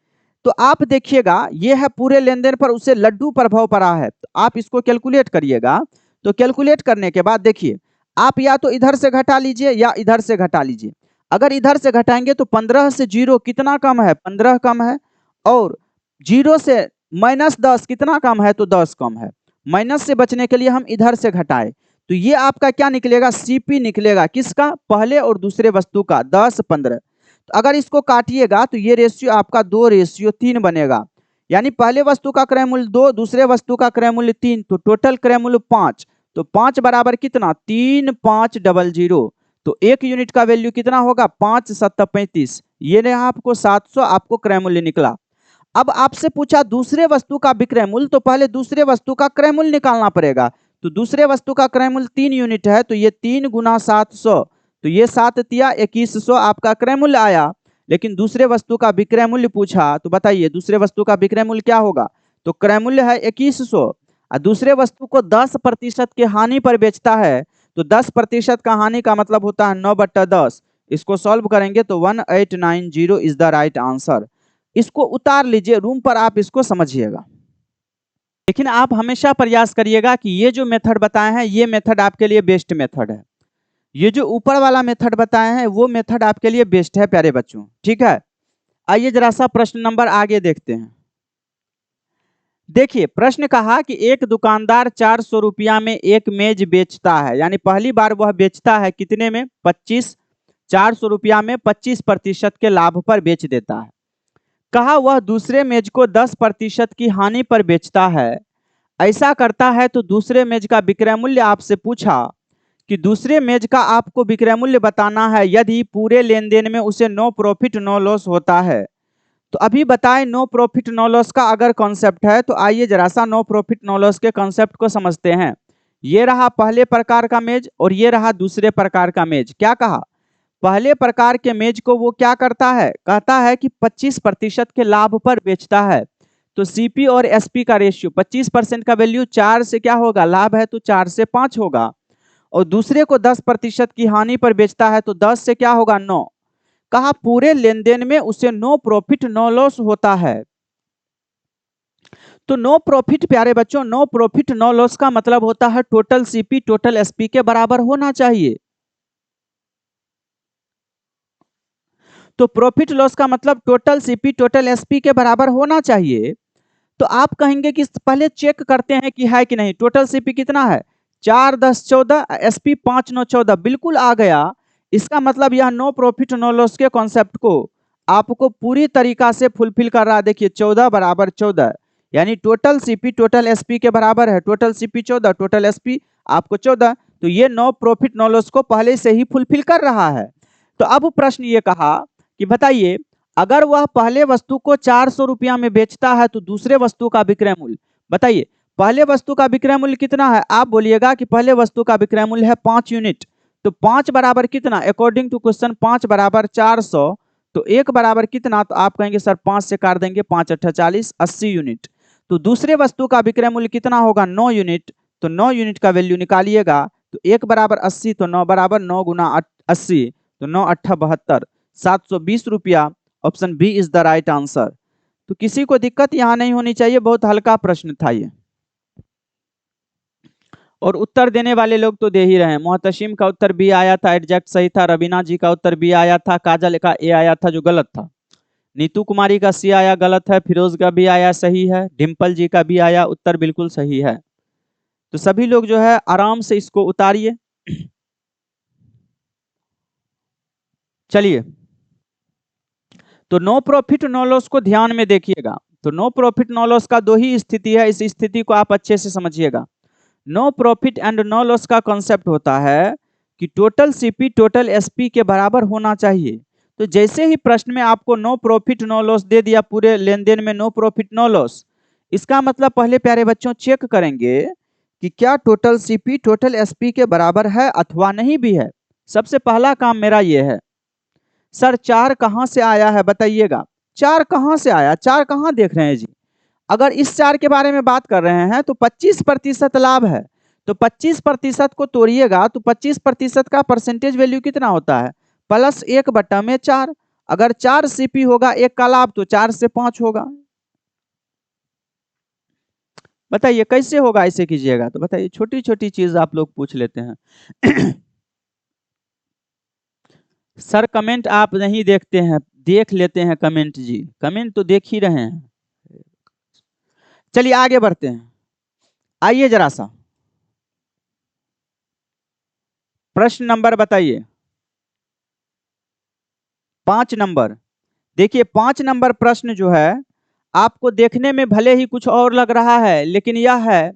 तो आप देखिएगा ये है पूरे लेन देन पर उसे लड्डू प्रभाव पड़ा है, तो आप इसको कैलकुलेट करिएगा। तो कैलकुलेट करने के बाद देखिए आप या तो इधर से घटा लीजिए या इधर से घटा लीजिए। अगर इधर से घटाएंगे तो 15 से 0 कितना कम है, 15 कम है, और 0 से -10 कितना कम है, तो 10 कम है। माइनस से बचने के लिए हम इधर से घटाए, तो ये आपका क्या निकलेगा, सीपी निकलेगा, किसका, पहले और दूसरे वस्तु का, 10 15। तो अगर इसको काटिएगा तो ये रेशियो आपका 2:3 बनेगा, यानी पहले वस्तु का क्रय मूल्य 2, दूसरे वस्तु का क्रय मूल्य 3, तो टोटल क्रय मूल्य 5। तो 5 बराबर कितना, 3500। तो 1 यूनिट का वैल्यू कितना होगा, 5 7 35, ये रहा आपको 700 आपको क्रय मूल्य निकला। अब आपसे पूछा दूसरे वस्तु का विक्रय मूल्य, तो पहले दूसरे वस्तु का क्रय मूल्य निकालना पड़ेगा। तो दूसरे वस्तु का क्रय मूल्य 3 यूनिट है, तो ये 3 गुना 700, तो ये 7 तिया 2100 आपका क्रय मूल्य आया। लेकिन दूसरे वस्तु का विक्रय मूल्य पूछा, तो बताइए दूसरे वस्तु का विक्रय मूल्य क्या होगा, तो क्रय मूल्य है 2100, और दूसरे वस्तु को 10% के हानि पर बेचता है, तो 10% का हानि का मतलब होता है 9/10। इसको सॉल्व करेंगे तो 1890 इज द राइट आंसर। इसको उतार लीजिए रूम पर, आप इसको समझिएगा। लेकिन आप हमेशा प्रयास करिएगा कि ये जो मेथड बताए हैं ये मेथड आपके लिए बेस्ट मेथड है, ये जो ऊपर वाला मेथड बताए हैं वो मेथड आपके लिए बेस्ट है प्यारे बच्चों, ठीक है। आइए जरा सा प्रश्न नंबर आगे देखते हैं। देखिए प्रश्न कहा कि एक दुकानदार 400 रुपया में एक मेज बेचता है, यानी पहली बार वह बेचता है कितने में, 25, 400 रुपया में 25% के लाभ पर बेच देता है। कहा वह दूसरे मेज को 10% की हानि पर बेचता है, ऐसा करता है तो दूसरे मेज का विक्रय मूल्य आपसे पूछा कि दूसरे मेज का आपको विक्रय मूल्य बताना है यदि पूरे लेन देन में उसे नो प्रॉफिट नो लॉस होता है। तो अभी बताएं नो प्रॉफिट नो लॉस का अगर कॉन्सेप्ट है तो आइए जरा सा नो प्रॉफिट नो लॉस के कॉन्सेप्ट को समझते हैं। ये रहा पहले प्रकार का मेज और ये रहा दूसरे प्रकार का मेज। क्या कहा, पहले प्रकार के मेज को वो क्या करता है, कहता है कि 25% के लाभ पर बेचता है, तो सीपी और एसपी का रेशियो 25% का वैल्यू 4 से क्या होगा, लाभ है तो 4 से 5 होगा, और दूसरे को 10% की हानि पर बेचता है तो 10 से क्या होगा, 9। कहा पूरे लेन देन में उसे नो प्रॉफिट नो लॉस होता है। तो नो प्रॉफिट प्यारे बच्चों, नो प्रॉफिट नो लॉस का मतलब होता है टोटल सीपी टोटल एसपी के बराबर होना चाहिए। तो प्रॉफिट लॉस का मतलब टोटल सीपी टोटल एसपी के बराबर होना चाहिए। तो आप कहेंगे कि पहले चेक करते हैं कि है कि नहीं। टोटल सीपी कितना है, 4 10 14, एसपी 5 9 14, बिल्कुल आ गया। इसका मतलब यह नो प्रॉफिट नो लॉस के कॉन्सेप्ट को आपको पूरी तरीका से फुलफिल कर रहा है। देखिए 14 बराबर 14, यानी टोटल सीपी टोटल एसपी के बराबर है। टोटल सीपी 14 टोटल एसपी आपको 14, तो ये नो प्रॉफिट नो लॉस को पहले से ही फुलफिल कर रहा है। तो अब प्रश्न ये कहा कि बताइए, अगर वह पहले वस्तु को 400 रुपया में बेचता है तो दूसरे वस्तु का विक्रय मूल्य, बताइए पहले वस्तु का विक्रय मूल्य कितना है। आप बोलिएगा कि पहले वस्तु का विक्रय मूल्य है 5 यूनिट, तो 5 बराबर कितना, अकॉर्डिंग टू क्वेश्चन 5 बराबर 400, तो 1 बराबर कितना, तो आप कहेंगे सर 5 से काट देंगे, 5 8 40, 80 यूनिट। तो दूसरे वस्तु का विक्रय मूल्य कितना होगा, 9 यूनिट, तो 9 यूनिट का वैल्यू निकालिएगा, तो 1 बराबर 80, तो 9 बराबर 9 गुना 80, तो 9 8 72, 720 रुपया। Option B is the right answer. तो किसी को दिक्कत यहां नहीं होनी चाहिए, बहुत हल्का प्रश्न था ये। और उत्तर देने वाले लोग तो दे ही रहे हैं। मोहतशिम का उत्तर बी आया था, एग्जैक्ट सही था। रवीना जी का उत्तर बी आया था। काजल का ए आया था जो गलत था। नीतू कुमारी का सी आया, गलत है। फिरोज का भी आया, सही है। डिम्पल जी का भी आया, उत्तर बिल्कुल सही है। तो सभी लोग जो है आराम से इसको उतारिए। चलिए, तो नो प्रॉफिट नो लॉस को ध्यान में देखिएगा। तो नो प्रॉफिट नो लॉस का दो ही स्थिति है, इस स्थिति को आप अच्छे से समझिएगा। No profit and no loss का कॉन्सेप्ट होता है कि टोटल सीपी टोटल एसपी के बराबर होना चाहिए। तो जैसे ही प्रश्न में आपको नो प्रॉफिट नो लॉस दे दिया, पूरे लेन देन में नो प्रॉफिट नो लॉस, इसका मतलब पहले प्यारे बच्चों चेक करेंगे कि क्या टोटल सीपी टोटल एसपी के बराबर है अथवा नहीं भी है। सबसे पहला काम मेरा यह है, सर 4 कहां से आया है बताइएगा। 4 कहां से आया, 4 कहां देख रहे हैं जी। अगर इस 4 के बारे में बात कर रहे हैं तो 25% लाभ है, तो 25% को तोड़िएगा तो 25% का परसेंटेज वैल्यू कितना होता है, प्लस 1/4। अगर 4 सीपी होगा 1 का लाभ, तो 4 से 5 होगा। बताइए कैसे होगा, ऐसे कीजिएगा तो बताइए। छोटी छोटी चीज आप लोग पूछ लेते हैं। सर कमेंट आप नहीं देखते हैं, देख लेते हैं कमेंट जी, कमेंट तो देख ही रहे हैं। चलिए आगे बढ़ते हैं। आइए जरा सा प्रश्न नंबर बताइए 5 नंबर। देखिए 5 नंबर प्रश्न जो है आपको देखने में भले ही कुछ और लग रहा है, लेकिन यह है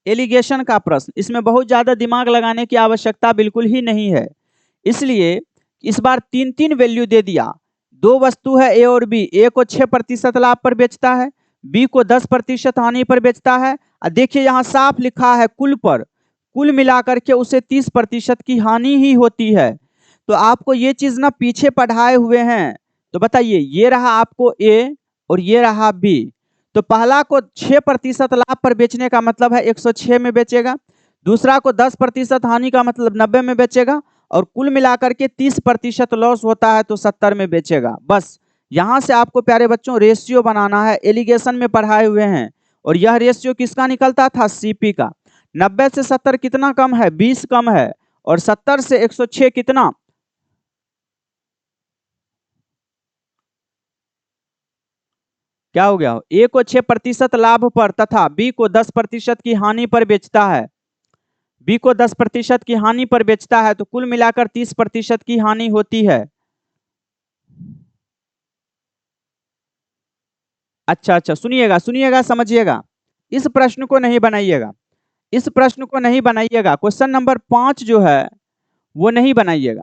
एलिगेशन का प्रश्न। इसमें बहुत ज्यादा दिमाग लगाने की आवश्यकता बिल्कुल ही नहीं है। इसलिए इस बार 3 वैल्यू दे दिया। दो वस्तु है ए और बी, ए को 6% लाभ पर बेचता है, बी को 10% हानि पर बेचता है। और देखिए यहाँ साफ लिखा है कुल पर, कुल मिलाकर के उसे 30% की हानि ही होती है। तो आपको ये चीज ना पीछे पढ़ाए हुए हैं। तो बताइए ये रहा आपको ए और ये रहा बी। तो पहला को 6% लाभ पर बेचने का मतलब है 106 में बेचेगा, दूसरा को 10% हानि का मतलब 90 में बेचेगा, और कुल मिलाकर के 30% लॉस होता है तो 70 में बेचेगा। बस यहां से आपको प्यारे बच्चों रेशियो बनाना है, एलिगेशन में पढ़ाए हुए हैं। और यह रेशियो किसका निकलता था, सीपी का। 90 से 70 कितना कम है, 20 कम है, और 70 से 106 कितना, क्या हो गया, ए को 6% लाभ पर तथा बी को 10% की हानि पर बेचता है, बी को 10% की हानि पर बेचता है, तो कुल मिलाकर 30% की हानि होती है। अच्छा अच्छा, सुनिएगा सुनिएगा, समझिएगा। इस प्रश्न को नहीं बनाइएगा, इस प्रश्न को नहीं बनाइएगा। क्वेश्चन नंबर 5 जो है वो नहीं बनाइएगा।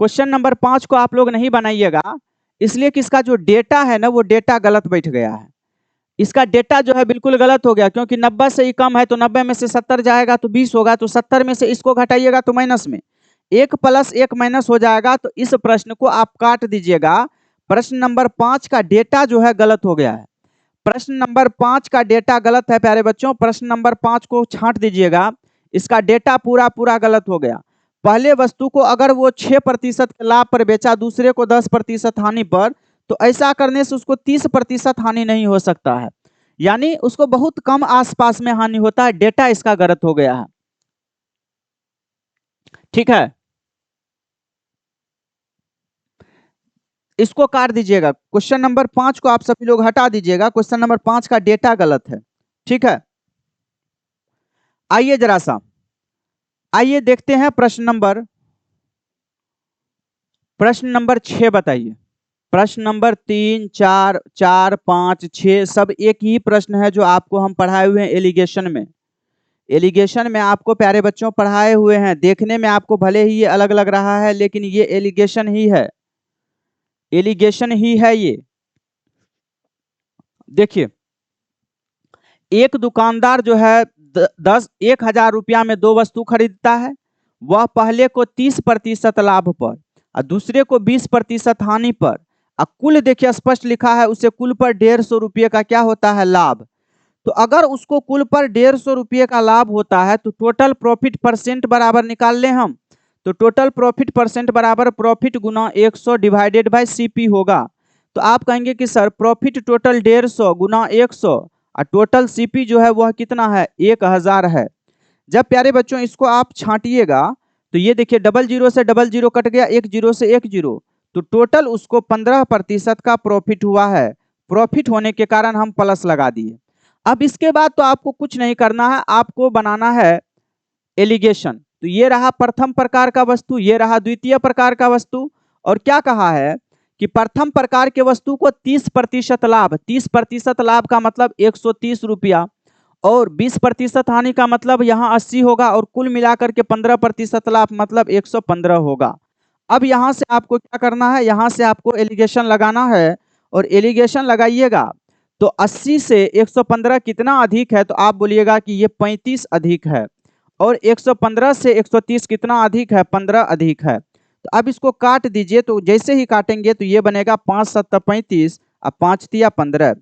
क्वेश्चन नंबर 5 को आप लोग नहीं बनाइएगा, इसलिए कि इसका जो डेटा है ना वो डेटा गलत बैठ गया है। इसका डेटा जो है बिल्कुल गलत हो गया, क्योंकि 90 से ही कम है तो 90 में से 70 जाएगा तो 20 होगा, तो 70 में से इसको घटाइएगा तो माइनस में 1 + 1 माइनस हो जाएगा। तो इस प्रश्न को आप काट दीजिएगा। प्रश्न नंबर 5 का डेटा जो है गलत हो गया है। प्रश्न नंबर 5 का डेटा गलत है प्यारे बच्चों, प्रश्न नंबर 5 को छांट दीजिएगा। इसका डेटा पूरा पूरा गलत हो गया। पहले वस्तु को अगर वो 6% के लाभ पर बेचा, दूसरे को 10% हानि पर, तो ऐसा करने से उसको 30% हानि नहीं हो सकता है। यानी उसको बहुत कम आसपास में हानि होता है, डेटा इसका गलत हो गया है। ठीक है, इसको काट दीजिएगा। क्वेश्चन नंबर 5 को आप सभी लोग हटा दीजिएगा, क्वेश्चन नंबर 5 का डेटा गलत है। ठीक है, आइए जरा सा, आइए देखते हैं प्रश्न नंबर 6 बताइए। प्रश्न नंबर 3, 4, 4, 5, 6 सब एक ही प्रश्न है जो आपको हम पढ़ाए हुए हैं एलिगेशन में। एलिगेशन में आपको प्यारे बच्चों पढ़ाए हुए हैं, देखने में आपको भले ही ये अलग लग रहा है लेकिन ये एलिगेशन ही है, एलिगेशन ही है ये। देखिए, एक दुकानदार जो है 1,000 रुपया में 2 वस्तु खरीदता है। वह पहले को 30% लाभ पर और दूसरे को 20% हानि पर, और कुल देखिए स्पष्ट लिखा है उसे कुल पर 150 रुपये का क्या होता है, लाभ। तो अगर उसको कुल पर 150 रुपये का लाभ होता है तो टोटल प्रॉफिट परसेंट बराबर निकाल लें हम। तो टोटल प्रॉफिट परसेंट बराबर profit Guna 100 divided by CP होगा। तो आप कहेंगे कि सर प्रॉफिट टोटल 150 गुना 100 और टोटल सीपी जो है वह कितना है, 1000 है। जब प्यारे बच्चों इसको आप छांटिएगा तो ये देखिए डबल जीरो से डबल जीरो कट गया, एक जीरो से एक जीरो, तो टोटल उसको 15% का प्रॉफिट हुआ है। प्रॉफिट होने के कारण हम प्लस लगा दिए। अब इसके बाद तो आपको कुछ नहीं करना है, आपको बनाना है एलिगेशन। तो ये रहा प्रथम प्रकार का वस्तु, ये रहा द्वितीय प्रकार का वस्तु। और क्या कहा है कि प्रथम प्रकार के वस्तु को 30% लाभ, 30% लाभ का मतलब 130 रुपया, और 20% हानि का मतलब यहाँ 80 होगा, और कुल मिलाकर के 15% लाभ मतलब 115 होगा। अब यहाँ से आपको क्या करना है, यहाँ से आपको एलिगेशन लगाना है, और एलिगेशन लगाइएगा तो 80 से 115 कितना अधिक है, तो आप बोलिएगा कि ये 35 अधिक है, और 115 से 130 कितना अधिक है, 15 अधिक है। तो अब इसको काट दीजिए, तो जैसे ही काटेंगे तो ये बनेगा 5 7 35 और 5 तिया 15।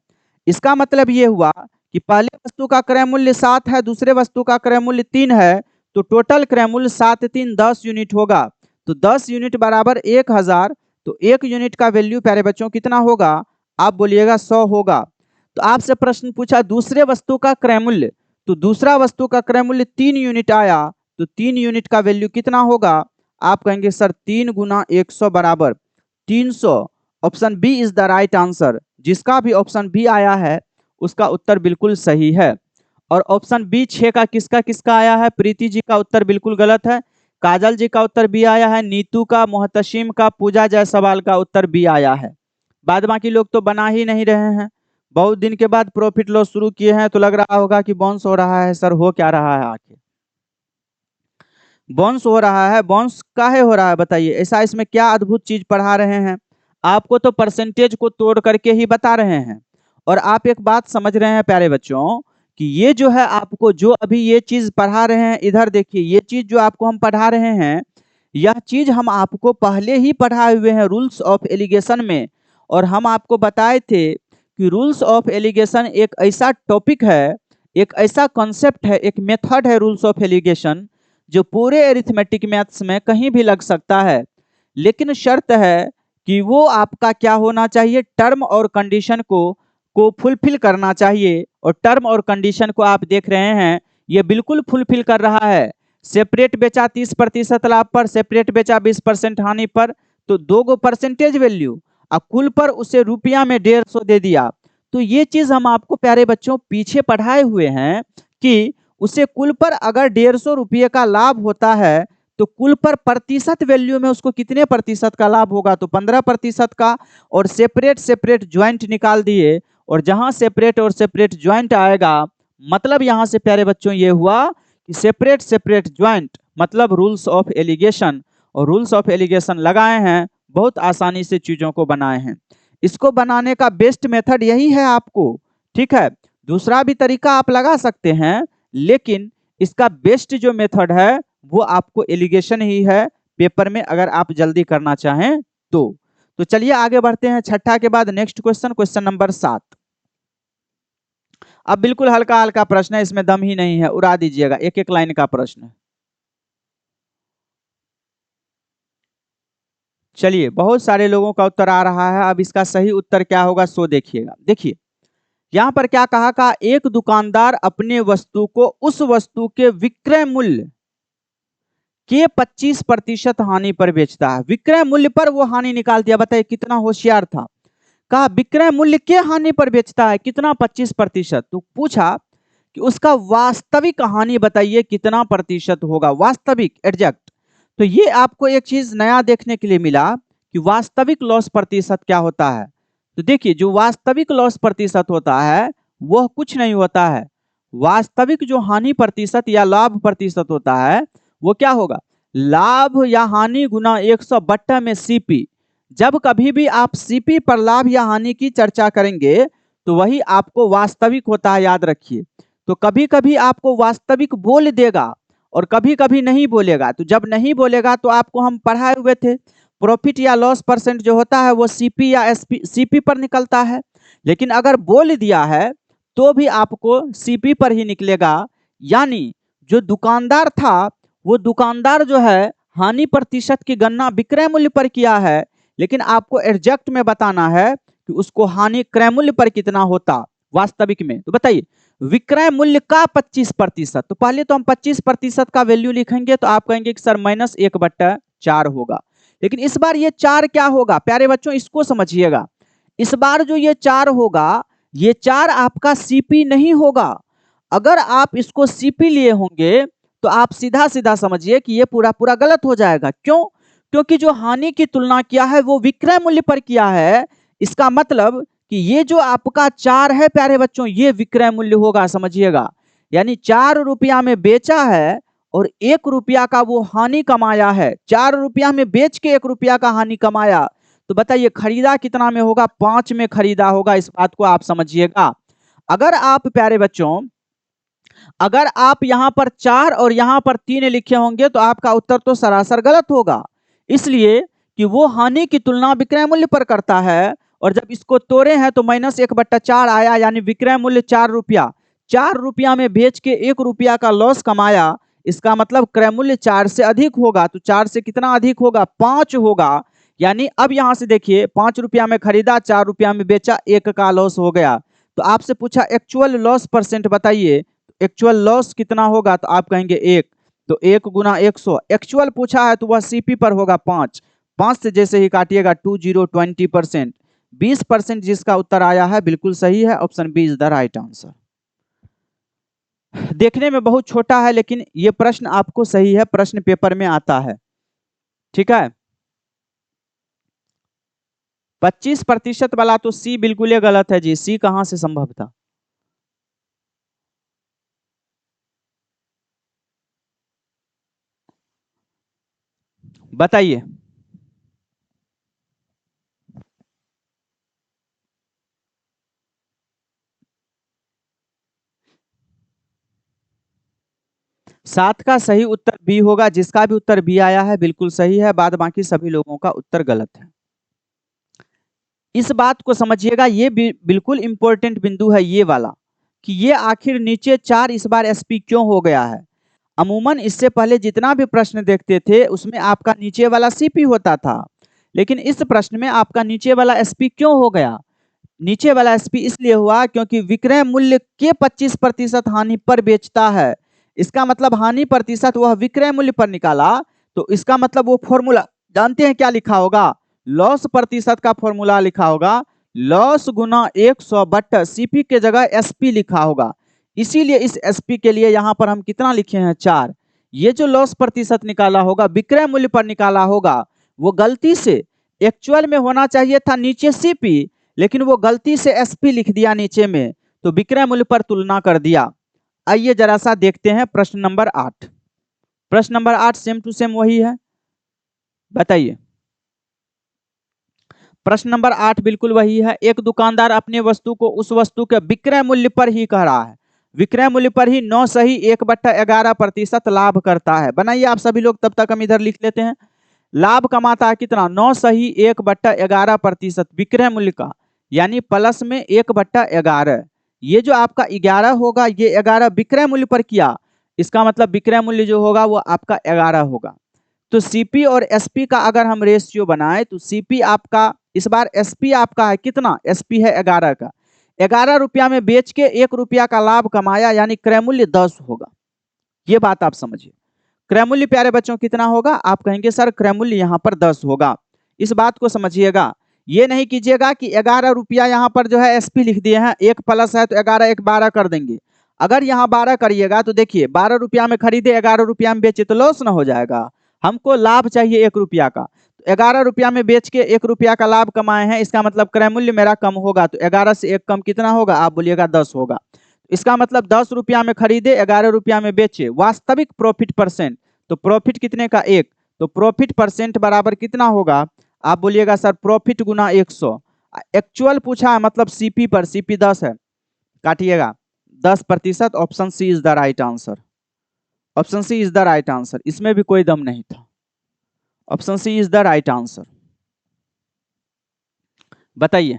इसका मतलब ये हुआ कि पहले वस्तु का क्रय मूल्य 7 है, दूसरे वस्तु का क्रय मूल्य 3 है, तो टोटल क्रय मूल्य 7 3 10 यूनिट होगा। तो 10 यूनिट बराबर 1000, तो 1 यूनिट का वैल्यू प्यारे बच्चों कितना होगा, आप बोलिएगा 100 होगा। तो आपसे प्रश्न पूछा दूसरे वस्तु का क्रय मूल्य, तो दूसरा वस्तु का क्रय मूल्य 3 यूनिट आया, तो 3 यूनिट का वैल्यू कितना होगा, आप कहेंगे सर 3 गुना 100 बराबर 300। Option B is the right answer. जिसका भी ऑप्शन बी आया है उसका उत्तर बिल्कुल सही है। और ऑप्शन बी 6 का किसका किसका आया है, प्रीति जी का उत्तर बिल्कुल गलत है, काजल जी का उत्तर बी आया है, नीतू का, मोहतशिम का, पूजा जायसवाल का उत्तर बी आया है। बाद बाकी लोग तो बना ही नहीं रहे हैं। बहुत दिन के बाद प्रॉफिट लॉस शुरू किए हैं, तो लग रहा होगा कि बाउंस हो रहा है। सर हो क्या रहा है, आके बाउंस हो रहा है, बाउंस काहे हो रहा है बताइए, ऐसा इसमें क्या अद्भुत चीज पढ़ा रहे हैं। आपको तो परसेंटेज को तोड़ करके ही बता रहे हैं। और आप एक बात समझ रहे हैं प्यारे बच्चों कि ये जो है आपको जो अभी ये चीज पढ़ा रहे हैं, इधर देखिए ये चीज जो आपको हम पढ़ा रहे हैं, यह चीज हम आपको पहले ही पढ़ाए हुए हैं रूल्स ऑफ एलिगेशन में। और हम आपको बताए थे कि रूल्स ऑफ एलिगेशन एक ऐसा टॉपिक है, एक ऐसा कॉन्सेप्ट है, एक मेथड है रूल्स ऑफ एलिगेशन, जो पूरे एरिथमेटिक मैथ्स में कहीं भी लग सकता है। लेकिन शर्त है कि वो आपका क्या होना चाहिए, टर्म और कंडीशन को फुलफिल करना चाहिए। और टर्म और कंडीशन को आप देख रहे हैं ये बिल्कुल फुलफिल कर रहा है। सेपरेट बेचा 30% लाभ पर, सेपरेट बेचा 20% हानि पर, तो दो गो परसेंटेज वैल्यू, और कुल पर उसे रुपया में 150 दे दिया। तो ये चीज हम आपको प्यारे बच्चों पीछे पढ़ाए हुए हैं कि उसे कुल पर अगर 150 रुपये का लाभ होता है तो कुल पर प्रतिशत वैल्यू में उसको कितने प्रतिशत का लाभ होगा, तो 15% का। और सेपरेट सेपरेट ज्वाइंट निकाल दिए, और जहां सेपरेट और सेपरेट ज्वाइंट आएगा मतलब यहां से प्यारे बच्चों ये हुआ कि सेपरेट सेपरेट ज्वाइंट मतलब रूल्स ऑफ एलिगेशन। और रूल्स ऑफ एलिगेशन लगाए हैं, बहुत आसानी से चीजों को बनाए हैं। इसको बनाने का बेस्ट मेथड यही है आपको। ठीक है, दूसरा भी तरीका आप लगा सकते हैं, लेकिन इसका बेस्ट जो मेथड है वो आपको एलिगेशन ही है, पेपर में अगर आप जल्दी करना चाहें तो चलिए आगे बढ़ते हैं। छठा के बाद नेक्स्ट क्वेश्चन, क्वेश्चन नंबर 7। अब बिल्कुल हल्का हल्का प्रश्न है, इसमें दम ही नहीं है, उड़ा दीजिएगा, एक एक लाइन का प्रश्न है। चलिए बहुत सारे लोगों का उत्तर आ रहा है, अब इसका सही उत्तर क्या होगा सो देखिएगा। देखिए यहां पर क्या कहा एक दुकानदार अपने वस्तु को उस वस्तु के विक्रय मूल्य के 25% हानि पर बेचता है। विक्रय मूल्य पर वो हानि निकाल दिया। बताइए कितना होशियार था। कहा विक्रय मूल्य के हानि पर बेचता है, कितना? 25%। तो पूछा कि उसका वास्तविक हानि बताइए कितना प्रतिशत होगा, वास्तविक एग्जैक्ट। तो ये आपको एक चीज नया देखने के लिए मिला कि वास्तविक लॉस प्रतिशत क्या होता है। तो देखिए जो वास्तविक लॉस प्रतिशत होता है वह कुछ नहीं होता है। वास्तविक जो हानि प्रतिशत या लाभ प्रतिशत होता है वो क्या होगा? लाभ या हानि गुना 100 बट्टा में सीपी। जब कभी भी आप सीपी पर लाभ या हानि की चर्चा करेंगे तो वही आपको वास्तविक होता है, याद रखिए। तो कभी कभी आपको वास्तविक बोल देगा और कभी कभी नहीं बोलेगा। तो जब नहीं बोलेगा तो आपको हम पढ़ाए हुए थे प्रॉफिट या लॉस परसेंट जो होता है वो सीपी या एसपी सीपी पर निकलता है। लेकिन अगर बोल दिया है तो भी आपको सीपी पर ही निकलेगा। यानी जो दुकानदार था वो दुकानदार जो है हानि प्रतिशत की गणना विक्रय मूल्य पर किया है, लेकिन आपको एग्जैक्ट में बताना है कि उसको हानि क्रय मूल्य पर कितना होता वास्तविक में। तो बताइए विक्रय मूल्य का 25%। तो पहले तो हम 25% का वैल्यू लिखेंगे तो आप कहेंगे कि सर -1/4 होगा। लेकिन इस बार ये 4 क्या होगा प्यारे बच्चों, इसको समझिएगा। इस बार जो ये 4 होगा, ये 4 आपका सीपी नहीं होगा। अगर आप इसको सीपी लिए होंगे तो आप सीधा सीधा समझिए कि ये पूरा पूरा गलत हो जाएगा। क्यों? क्योंकि जो हानि की तुलना किया है वो विक्रय मूल्य पर किया है। इसका मतलब कि ये जो आपका 4 है प्यारे बच्चों ये विक्रय मूल्य होगा, समझिएगा। यानी 4 रुपया में बेचा है और 1 रुपया का वो हानि कमाया है। 4 रुपया में बेच के 1 रुपया का हानि कमाया। तो बताइए खरीदा कितना में होगा? 5 में खरीदा होगा। इस बात को आप समझिएगा। अगर आप प्यारे बच्चों अगर आप यहां पर 4 और यहां पर 3 लिखे होंगे तो आपका उत्तर तो सरासर गलत होगा। इसलिए कि वो हानि की तुलना विक्रय मूल्य पर करता है और जब इसको तोड़े हैं तो -1/4 आया, यानी विक्रय मूल्य 4 रुपया। 4 रुपया में बेच के 1 रुपया का लॉस कमाया। इसका मतलब क्रय मूल्य 4 से अधिक होगा। तो 4 से कितना अधिक होगा? 5 होगा। यानी अब यहां से देखिए 5 रुपया में खरीदा, 4 रुपया में बेचा, 1 का लॉस हो गया। तो आपसे पूछा एक्चुअल लॉस परसेंट बताइए, एक्चुअल लॉस कितना होगा? तो आप कहेंगे 1। तो 1 गुना 100 एक्चुअल पूछा है तो वह सीपी पर होगा 5। 5 से जैसे ही काटिएगा 20% 20% जिसका उत्तर आया है बिल्कुल सही है। Option B is the right answer. देखने में बहुत छोटा है लेकिन यह प्रश्न आपको सही है, प्रश्न पेपर में आता है। ठीक है, 25% वाला तो सी बिल्कुल ही गलत है जी। सी कहां से संभव था? बताइए। सात का सही उत्तर बी होगा। जिसका भी उत्तर बी आया है बिल्कुल सही है, बाद बाकी सभी लोगों का उत्तर गलत है। इस बात को समझिएगा, ये बिल्कुल इंपॉर्टेंट बिंदु है ये वाला, कि ये आखिर नीचे 4 इस बार एसपी क्यों हो गया है। अमूमन इससे पहले जितना भी प्रश्न देखते थे उसमें आपका नीचे वाला सीपी होता था, लेकिन इस प्रश्न में आपका नीचे वाला एसपी क्यों हो गया? नीचे वाला एसपी इसलिए हुआ क्योंकि विक्रय मूल्य के 25% हानि पर बेचता है। इसका मतलब हानि प्रतिशत वह विक्रय मूल्य पर निकाला। तो इसका मतलब वो फॉर्मूला जानते हैं क्या लिखा होगा? लॉस प्रतिशत का फॉर्मूला लिखा होगा, लॉस गुना 100 बट सीपी के जगह एसपी लिखा होगा। इसीलिए इस एसपी के लिए यहां पर हम कितना लिखे हैं? 4। ये जो लॉस प्रतिशत निकाला होगा विक्रय मूल्य पर निकाला होगा, वो गलती से एक्चुअल में होना चाहिए था नीचे सीपी, लेकिन वो गलती से एसपी लिख दिया नीचे में, तो विक्रय मूल्य पर तुलना कर दिया। आइए जरा सा देखते हैं प्रश्न नंबर 8। प्रश्न नंबर 8 सेम टू सेम वही है। बताइए। प्रश्न नंबर 8 बिल्कुल वही है। एक दुकानदार अपने वस्तु को उस वस्तु के विक्रय मूल्य पर ही कह रहा है, विक्रय मूल्य पर ही 9 सही 1/11% लाभ करता है। बनाइए आप सभी लोग, तब तक हम इधर लिख लेते हैं। लाभ कमाता है कितना? 9 सही 1/11% विक्रय मूल्य का, यानी प्लस में 1/11। ये जो आपका 11 होगा ये 11 विक्रय मूल्य पर किया, इसका मतलब विक्रय मूल्य जो होगा वो आपका 11 होगा। तो सीपी और एसपी का अगर हम रेशियो बनाए तो सीपी आपका इस बार एसपी आपका है कितना? एसपी है 11 का। 11 रुपया में बेच के 1 रुपया का लाभ कमाया, यानी क्रय मूल्य 10 होगा। ये बात आप समझिए। क्रय मूल्य प्यारे बच्चों कितना होगा? आप कहेंगे सर क्रय मूल्य यहाँ पर 10 होगा। इस बात को समझिएगा, ये नहीं कीजिएगा कि 11 रुपया यहाँ पर जो है एसपी लिख दिए हैं, 1 प्लस है तो 11 1 12 कर देंगे। अगर यहाँ 12 करिएगा तो देखिए 12 रुपया में खरीदे 11 रुपया में बेचे तो लॉस ना हो जाएगा। हमको लाभ चाहिए 1 रुपया का, तो 11 रुपया में बेच के 1 रुपया का लाभ कमाए हैं, इसका मतलब क्रय मूल्य मेरा कम होगा। तो 11 से 1 कम कितना होगा? आप बोलिएगा 10 होगा। इसका मतलब 10 रुपया में खरीदे 11 रुपया में बेचे, वास्तविक प्रॉफिट परसेंट, तो प्रॉफिट कितने का? 1, तो प्रॉफिट परसेंट बराबर कितना होगा? आप बोलिएगा सर प्रॉफिट गुना 100। एक्चुअल पूछा है मतलब सीपी पर, सीपी 10 है, काटिएगा 10%। Option C is the right answer. Option C is the right answer, इसमें भी कोई दम नहीं था। Option C is the right answer. बताइए,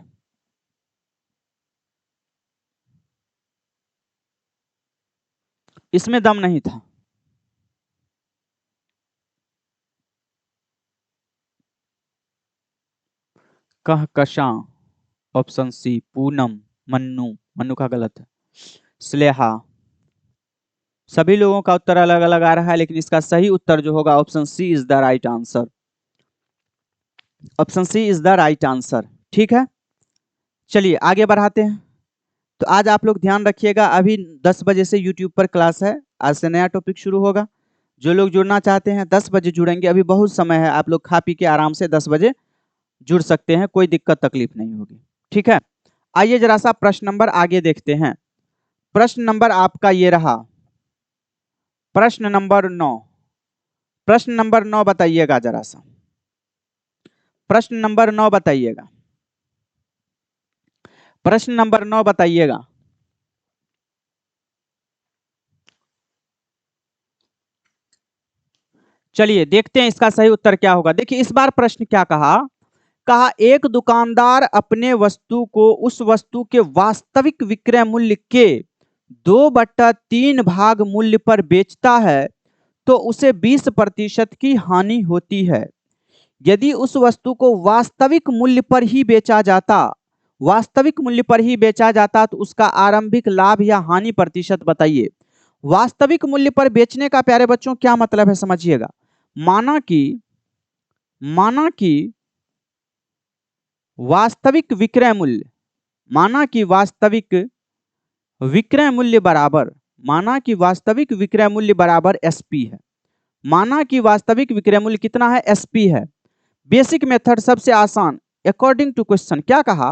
इसमें दम नहीं था। Kahkashan, option C. पूनम, मन्नू, मन्नू का गलत है। स्लेहा, सभी लोगों का उत्तर अलग अलग आ रहा है, लेकिन इसका सही उत्तर जो होगा option C is the right answer. Option C is the right answer. ठीक है, चलिए आगे बढ़ाते हैं। तो आज आप लोग ध्यान रखिएगा, अभी 10 बजे से यूट्यूब पर क्लास है, आज से नया टॉपिक शुरू होगा। जो लोग जुड़ना चाहते हैं 10 बजे जुड़ेंगे, अभी बहुत समय है, आप लोग खा पी के आराम से 10 बजे जुड़ सकते हैं, कोई दिक्कत तकलीफ नहीं होगी। ठीक है, आइए जरा सा प्रश्न नंबर आगे देखते हैं। प्रश्न नंबर आपका ये रहा, प्रश्न नंबर 9। प्रश्न नंबर 9 बताइएगा जरा सा, प्रश्न नंबर 9 बताइएगा, प्रश्न नंबर 9 बताइएगा। चलिए देखते हैं इसका सही उत्तर क्या होगा। देखिए इस बार प्रश्न क्या कहा? कहा एक दुकानदार अपने वस्तु को उस वस्तु के वास्तविक विक्रय मूल्य के 2/3 भाग मूल्य पर बेचता है तो उसे 20% की हानि होती है। यदि उस वस्तु को वास्तविक मूल्य पर ही बेचा जाता, वास्तविक मूल्य पर ही बेचा जाता तो उसका आरंभिक लाभ या हानि प्रतिशत बताइए। वास्तविक मूल्य पर बेचने का प्यारे बच्चों क्या मतलब है समझिएगा। माना कि वास्तविक विक्रय मूल्य, माना कि वास्तविक विक्रय मूल्य बराबर, माना कि वास्तविक विक्रय मूल्य बराबर एसपी है। माना कि वास्तविक विक्रय मूल्य कितना है? एसपी है। बेसिक मेथड सबसे आसान, अकॉर्डिंग टू क्वेश्चन क्या कहा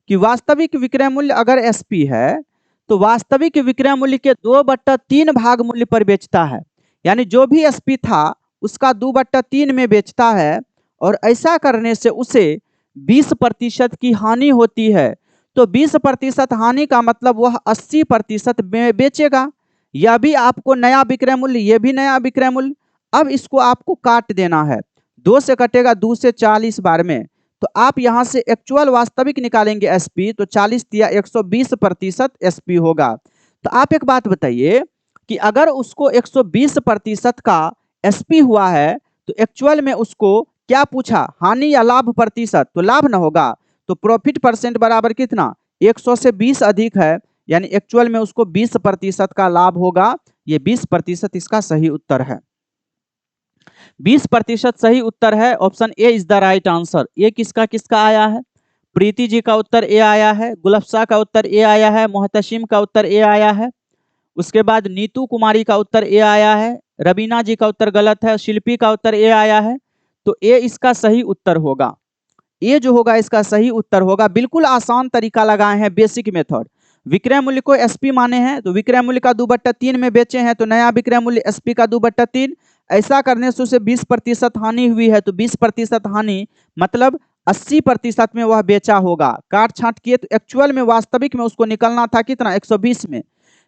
कि वास्तविक विक्रय मूल्य अगर एसपी है तो वास्तविक विक्रय मूल्य के 2/3 भाग मूल्य पर बेचता है, यानी जो भी एसपी था उसका 2/3 में बेचता है, और ऐसा करने से उसे 20% की हानि होती है। तो 20% हानि का मतलब वह 80% में बेचेगा। यह भी आपको नया विक्रय मूल्य, यह भी नया विक्रय मूल्य। अब इसको आपको काट देना है, 2 से कटेगा 2 से 40 बार में, तो आप यहां से एक्चुअल वास्तविक निकालेंगे एसपी, तो 40 या 120% एसपी होगा। तो आप एक बात बताइए कि अगर उसको 120% का एसपी हुआ है तो एक्चुअल में उसको क्या पूछा? हानि या लाभ प्रतिशत? तो लाभ ना होगा, तो प्रॉफिट परसेंट बराबर कितना? 100 से 20 अधिक है, यानी एक्चुअल में उसको 20% का लाभ होगा। ये 20% इसका सही उत्तर है। 20% सही उत्तर है। Option A is the right answer. ये किसका किसका आया है? प्रीति जी का उत्तर ए आया है, गुलफ्सा का उत्तर ए आया है, मोहतशिम का उत्तर ए आया है, उसके बाद नीतू कुमारी का उत्तर ए आया है, रबीना जी का उत्तर गलत है, शिल्पी का उत्तर ए आया है। तो ए इसका सही उत्तर होगा। ए जो होगा इसका सही उत्तर होगा। बिल्कुल आसान तरीका लगाए हैं, बेसिक मेथड। विक्रय मूल्य को एसपी माने हैं तो विक्रय मूल्य का 2/3 में बेचे हैं, तो नया विक्रय मूल्य एसपी का 2/3। ऐसा करने से उसे 20% हानि हुई है, तो 20% हानि मतलब 80% में वह बेचा होगा। काट छांट किए तो एक्चुअल में वास्तविक में उसको निकलना था कितना? 120 में,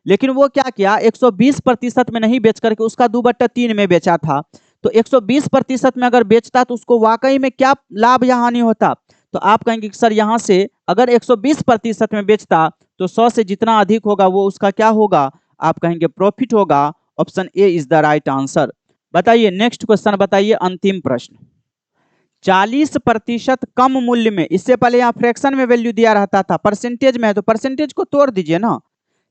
लेकिन वो क्या किया? 120% में नहीं बेच करके उसका 2/3 में बेचा था। तो 120% में अगर बेचता तो उसको वाकई में क्या लाभ या हानि होता? तो आप कहेंगे कि सर यहाँ से अगर 120% में बेचता तो 100 से जितना अधिक होगा वो उसका क्या होगा? आप कहेंगे प्रॉफिट होगा। Option A is the right answer. बताइए नेक्स्ट क्वेश्चन बताइए, अंतिम प्रश्न। 40% कम मूल्य में, इससे पहले यहाँ फ्रैक्शन में वैल्यू दिया रहता था, परसेंटेज में है तो परसेंटेज को तोड़ दीजिए ना।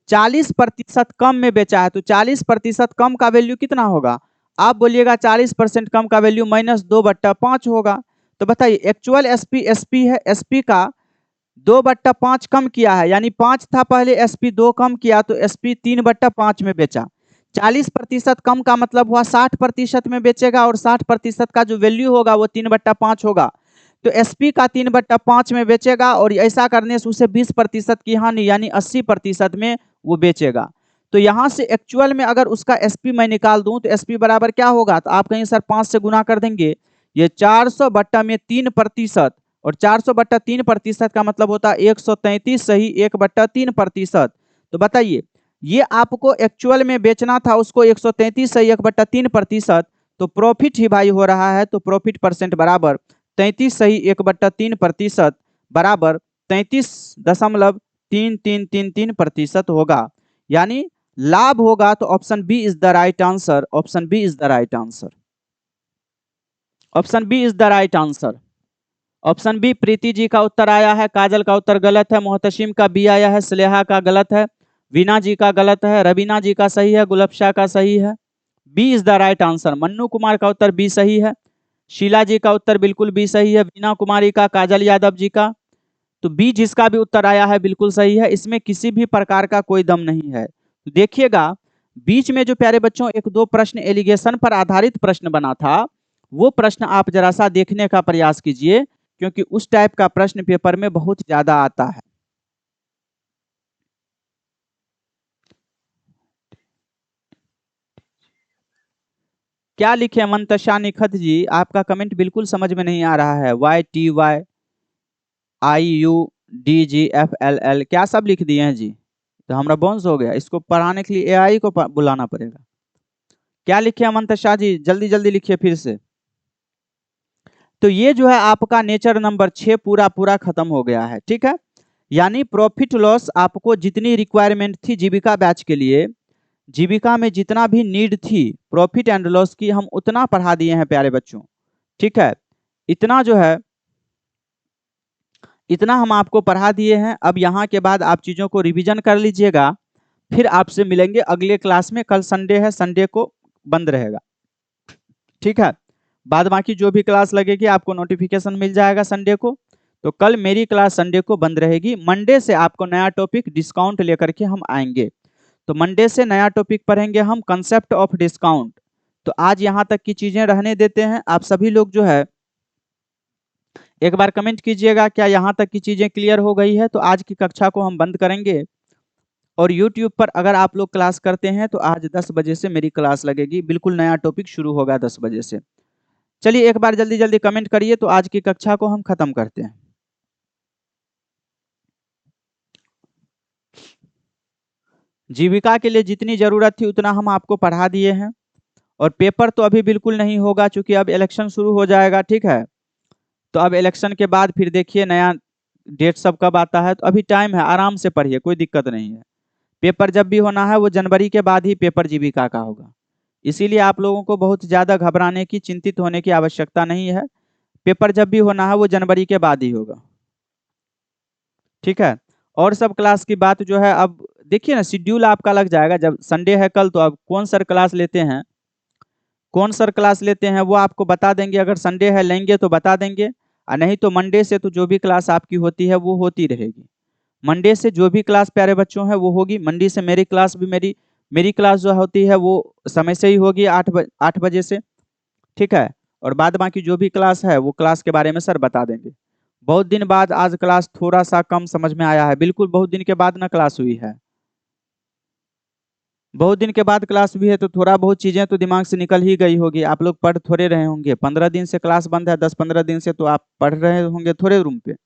40% कम में बेचा है तो 40% कम का वैल्यू कितना होगा? आप बोलिएगा 40% कम का वैल्यू -2/5 होगा। तो बताइए एक्चुअल एसपी एसपी है, एसपी का 2/5 कम किया है, यानी 5 था पहले, एसपी 2 कम किया तो एसपी 3/5 में बेचा। 40% कम का मतलब हुआ 60% में बेचेगा और 60% का जो वैल्यू होगा वो 3/5 होगा। तो एसपी का 3/5 में बेचेगा और ऐसा करने से उसे 20% की हानि यानी 80% में वो बेचेगा। तो यहाँ से एक्चुअल में अगर उसका एसपी मैं निकाल दूं तो एसपी बराबर क्या होगा? तो आप कहीं सर 5 से गुना कर देंगे, ये 400/3% और 400/3% का मतलब होता है 133 सही 1/3%। तो बताइए ये आपको एक्चुअल में बेचना था उसको 133 सही 1/3%, तो प्रॉफिट ही भाई हो रहा है। तो प्रॉफिट परसेंट बराबर 33 सही 1/3% बराबर 33.3333% होगा, यानी लाभ होगा। तो option B is the right answer, option B is the right answer, option B is the right answer. Option B Preeti ji का उत्तर आया है, काजल का उत्तर गलत है, मोहतशिम का बी आया है, स्लेहा का गलत है, वीना जी का गलत है, रवीना जी का सही है, गुलबशाह का सही है। B is the right answer. Mannu Kumar का उत्तर बी सही है, शीला जी का उत्तर बिल्कुल बी सही है, वीना कुमारी का, काजल यादव जी का, तो बी जिसका भी उत्तर आया है बिल्कुल सही है। इसमें किसी भी प्रकार का कोई दम नहीं है। तो देखिएगा बीच में जो प्यारे बच्चों एक दो प्रश्न एलिगेशन पर आधारित प्रश्न बना था, वो प्रश्न आप जरा सा देखने का प्रयास कीजिए, क्योंकि उस टाइप का प्रश्न पेपर में बहुत ज्यादा आता है। क्या लिखे मंतशा निखत जी, आपका कमेंट बिल्कुल समझ में नहीं आ रहा है। YTYIUDGFLL क्या सब लिख दिए हैं जी? तो हमारा बाउंस हो गया, इसको पढ़ाने के लिए एआई को बुलाना पड़ेगा। क्या लिखे मंतशा जी, जल्दी जल्दी लिखिए फिर से। तो ये जो है आपका नेचर नंबर 6 पूरा पूरा खत्म हो गया है, ठीक है। यानी प्रॉफिट लॉस आपको जितनी रिक्वायरमेंट थी जीविका बैच के लिए, जीविका में जितना भी नीड थी प्रॉफिट एंड लॉस की, हम उतना पढ़ा दिए हैं प्यारे बच्चों, ठीक है। इतना जो है इतना हम आपको पढ़ा दिए हैं। अब यहाँ के बाद आप चीज़ों को रिवीजन कर लीजिएगा, फिर आपसे मिलेंगे अगले क्लास में। कल संडे है, संडे को बंद रहेगा, ठीक है। बाद बाकी जो भी क्लास लगेगी आपको नोटिफिकेशन मिल जाएगा संडे को। तो कल मेरी क्लास संडे को बंद रहेगी। मंडे से आपको नया टॉपिक डिस्काउंट लेकर के हम आएंगे। तो मंडे से नया टॉपिक पढ़ेंगे हम, कंसेप्ट ऑफ डिस्काउंट। तो आज यहाँ तक की चीजें रहने देते हैं। आप सभी लोग जो है एक बार कमेंट कीजिएगा क्या यहाँ तक की चीजें क्लियर हो गई है। तो आज की कक्षा को हम बंद करेंगे। और YouTube पर अगर आप लोग क्लास करते हैं तो आज 10 बजे से मेरी क्लास लगेगी, बिल्कुल नया टॉपिक शुरू होगा 10 बजे से। चलिए एक बार जल्दी जल्दी कमेंट करिए, तो आज की कक्षा को हम खत्म करते हैं। जीविका के लिए जितनी जरूरत थी उतना हम आपको पढ़ा दिए हैं। और पेपर तो अभी बिल्कुल नहीं होगा, क्योंकि अब इलेक्शन शुरू हो जाएगा, ठीक है। तो अब इलेक्शन के बाद फिर देखिए नया डेट सब कब आता है। तो अभी टाइम है, आराम से पढ़िए, कोई दिक्कत नहीं है। पेपर जब भी होना है वो जनवरी के बाद ही पेपर जीविका का होगा। इसीलिए आप लोगों को बहुत ज़्यादा घबराने की, चिंतित होने की आवश्यकता नहीं है। पेपर जब भी होना है वो जनवरी के बाद ही होगा, ठीक है। और सब क्लास की बात जो है, अब देखिए ना शेड्यूल आपका लग जाएगा। जब संडे है कल, तो अब कौन सर क्लास लेते हैं, कौन सर क्लास लेते हैं वो आपको बता देंगे। अगर संडे है लेंगे तो बता देंगे, और नहीं तो मंडे से तो जो भी क्लास आपकी होती है वो होती रहेगी। मंडे से जो भी क्लास प्यारे बच्चों है वो होगी। मंडे से मेरी क्लास भी, मेरी क्लास जो होती है वो समय से ही होगी, 8 बजे से, ठीक है। और बाद बाकी जो भी क्लास है वो क्लास के बारे में सर बता देंगे। बहुत दिन बाद आज क्लास थोड़ा सा कम समझ में आया है, बिल्कुल बहुत दिन के बाद ना क्लास हुई है। बहुत दिन के बाद क्लास हुई है तो थोड़ा बहुत चीजें तो दिमाग से निकल ही गई होगी। आप लोग पढ़ थोड़े रहे होंगे, 15 दिन से क्लास बंद है, 10-15 दिन से तो आप पढ़ रहे होंगे थोड़े रूम पे,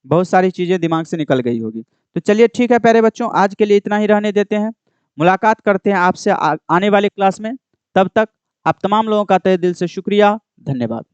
बहुत सारी चीजें दिमाग से निकल गई होगी। तो चलिए ठीक है प्यारे बच्चों, आज के लिए इतना ही रहने देते हैं। मुलाकात करते हैं आपसे आने वाले क्लास में। तब तक आप तमाम लोगों का तहे दिल से शुक्रिया, धन्यवाद।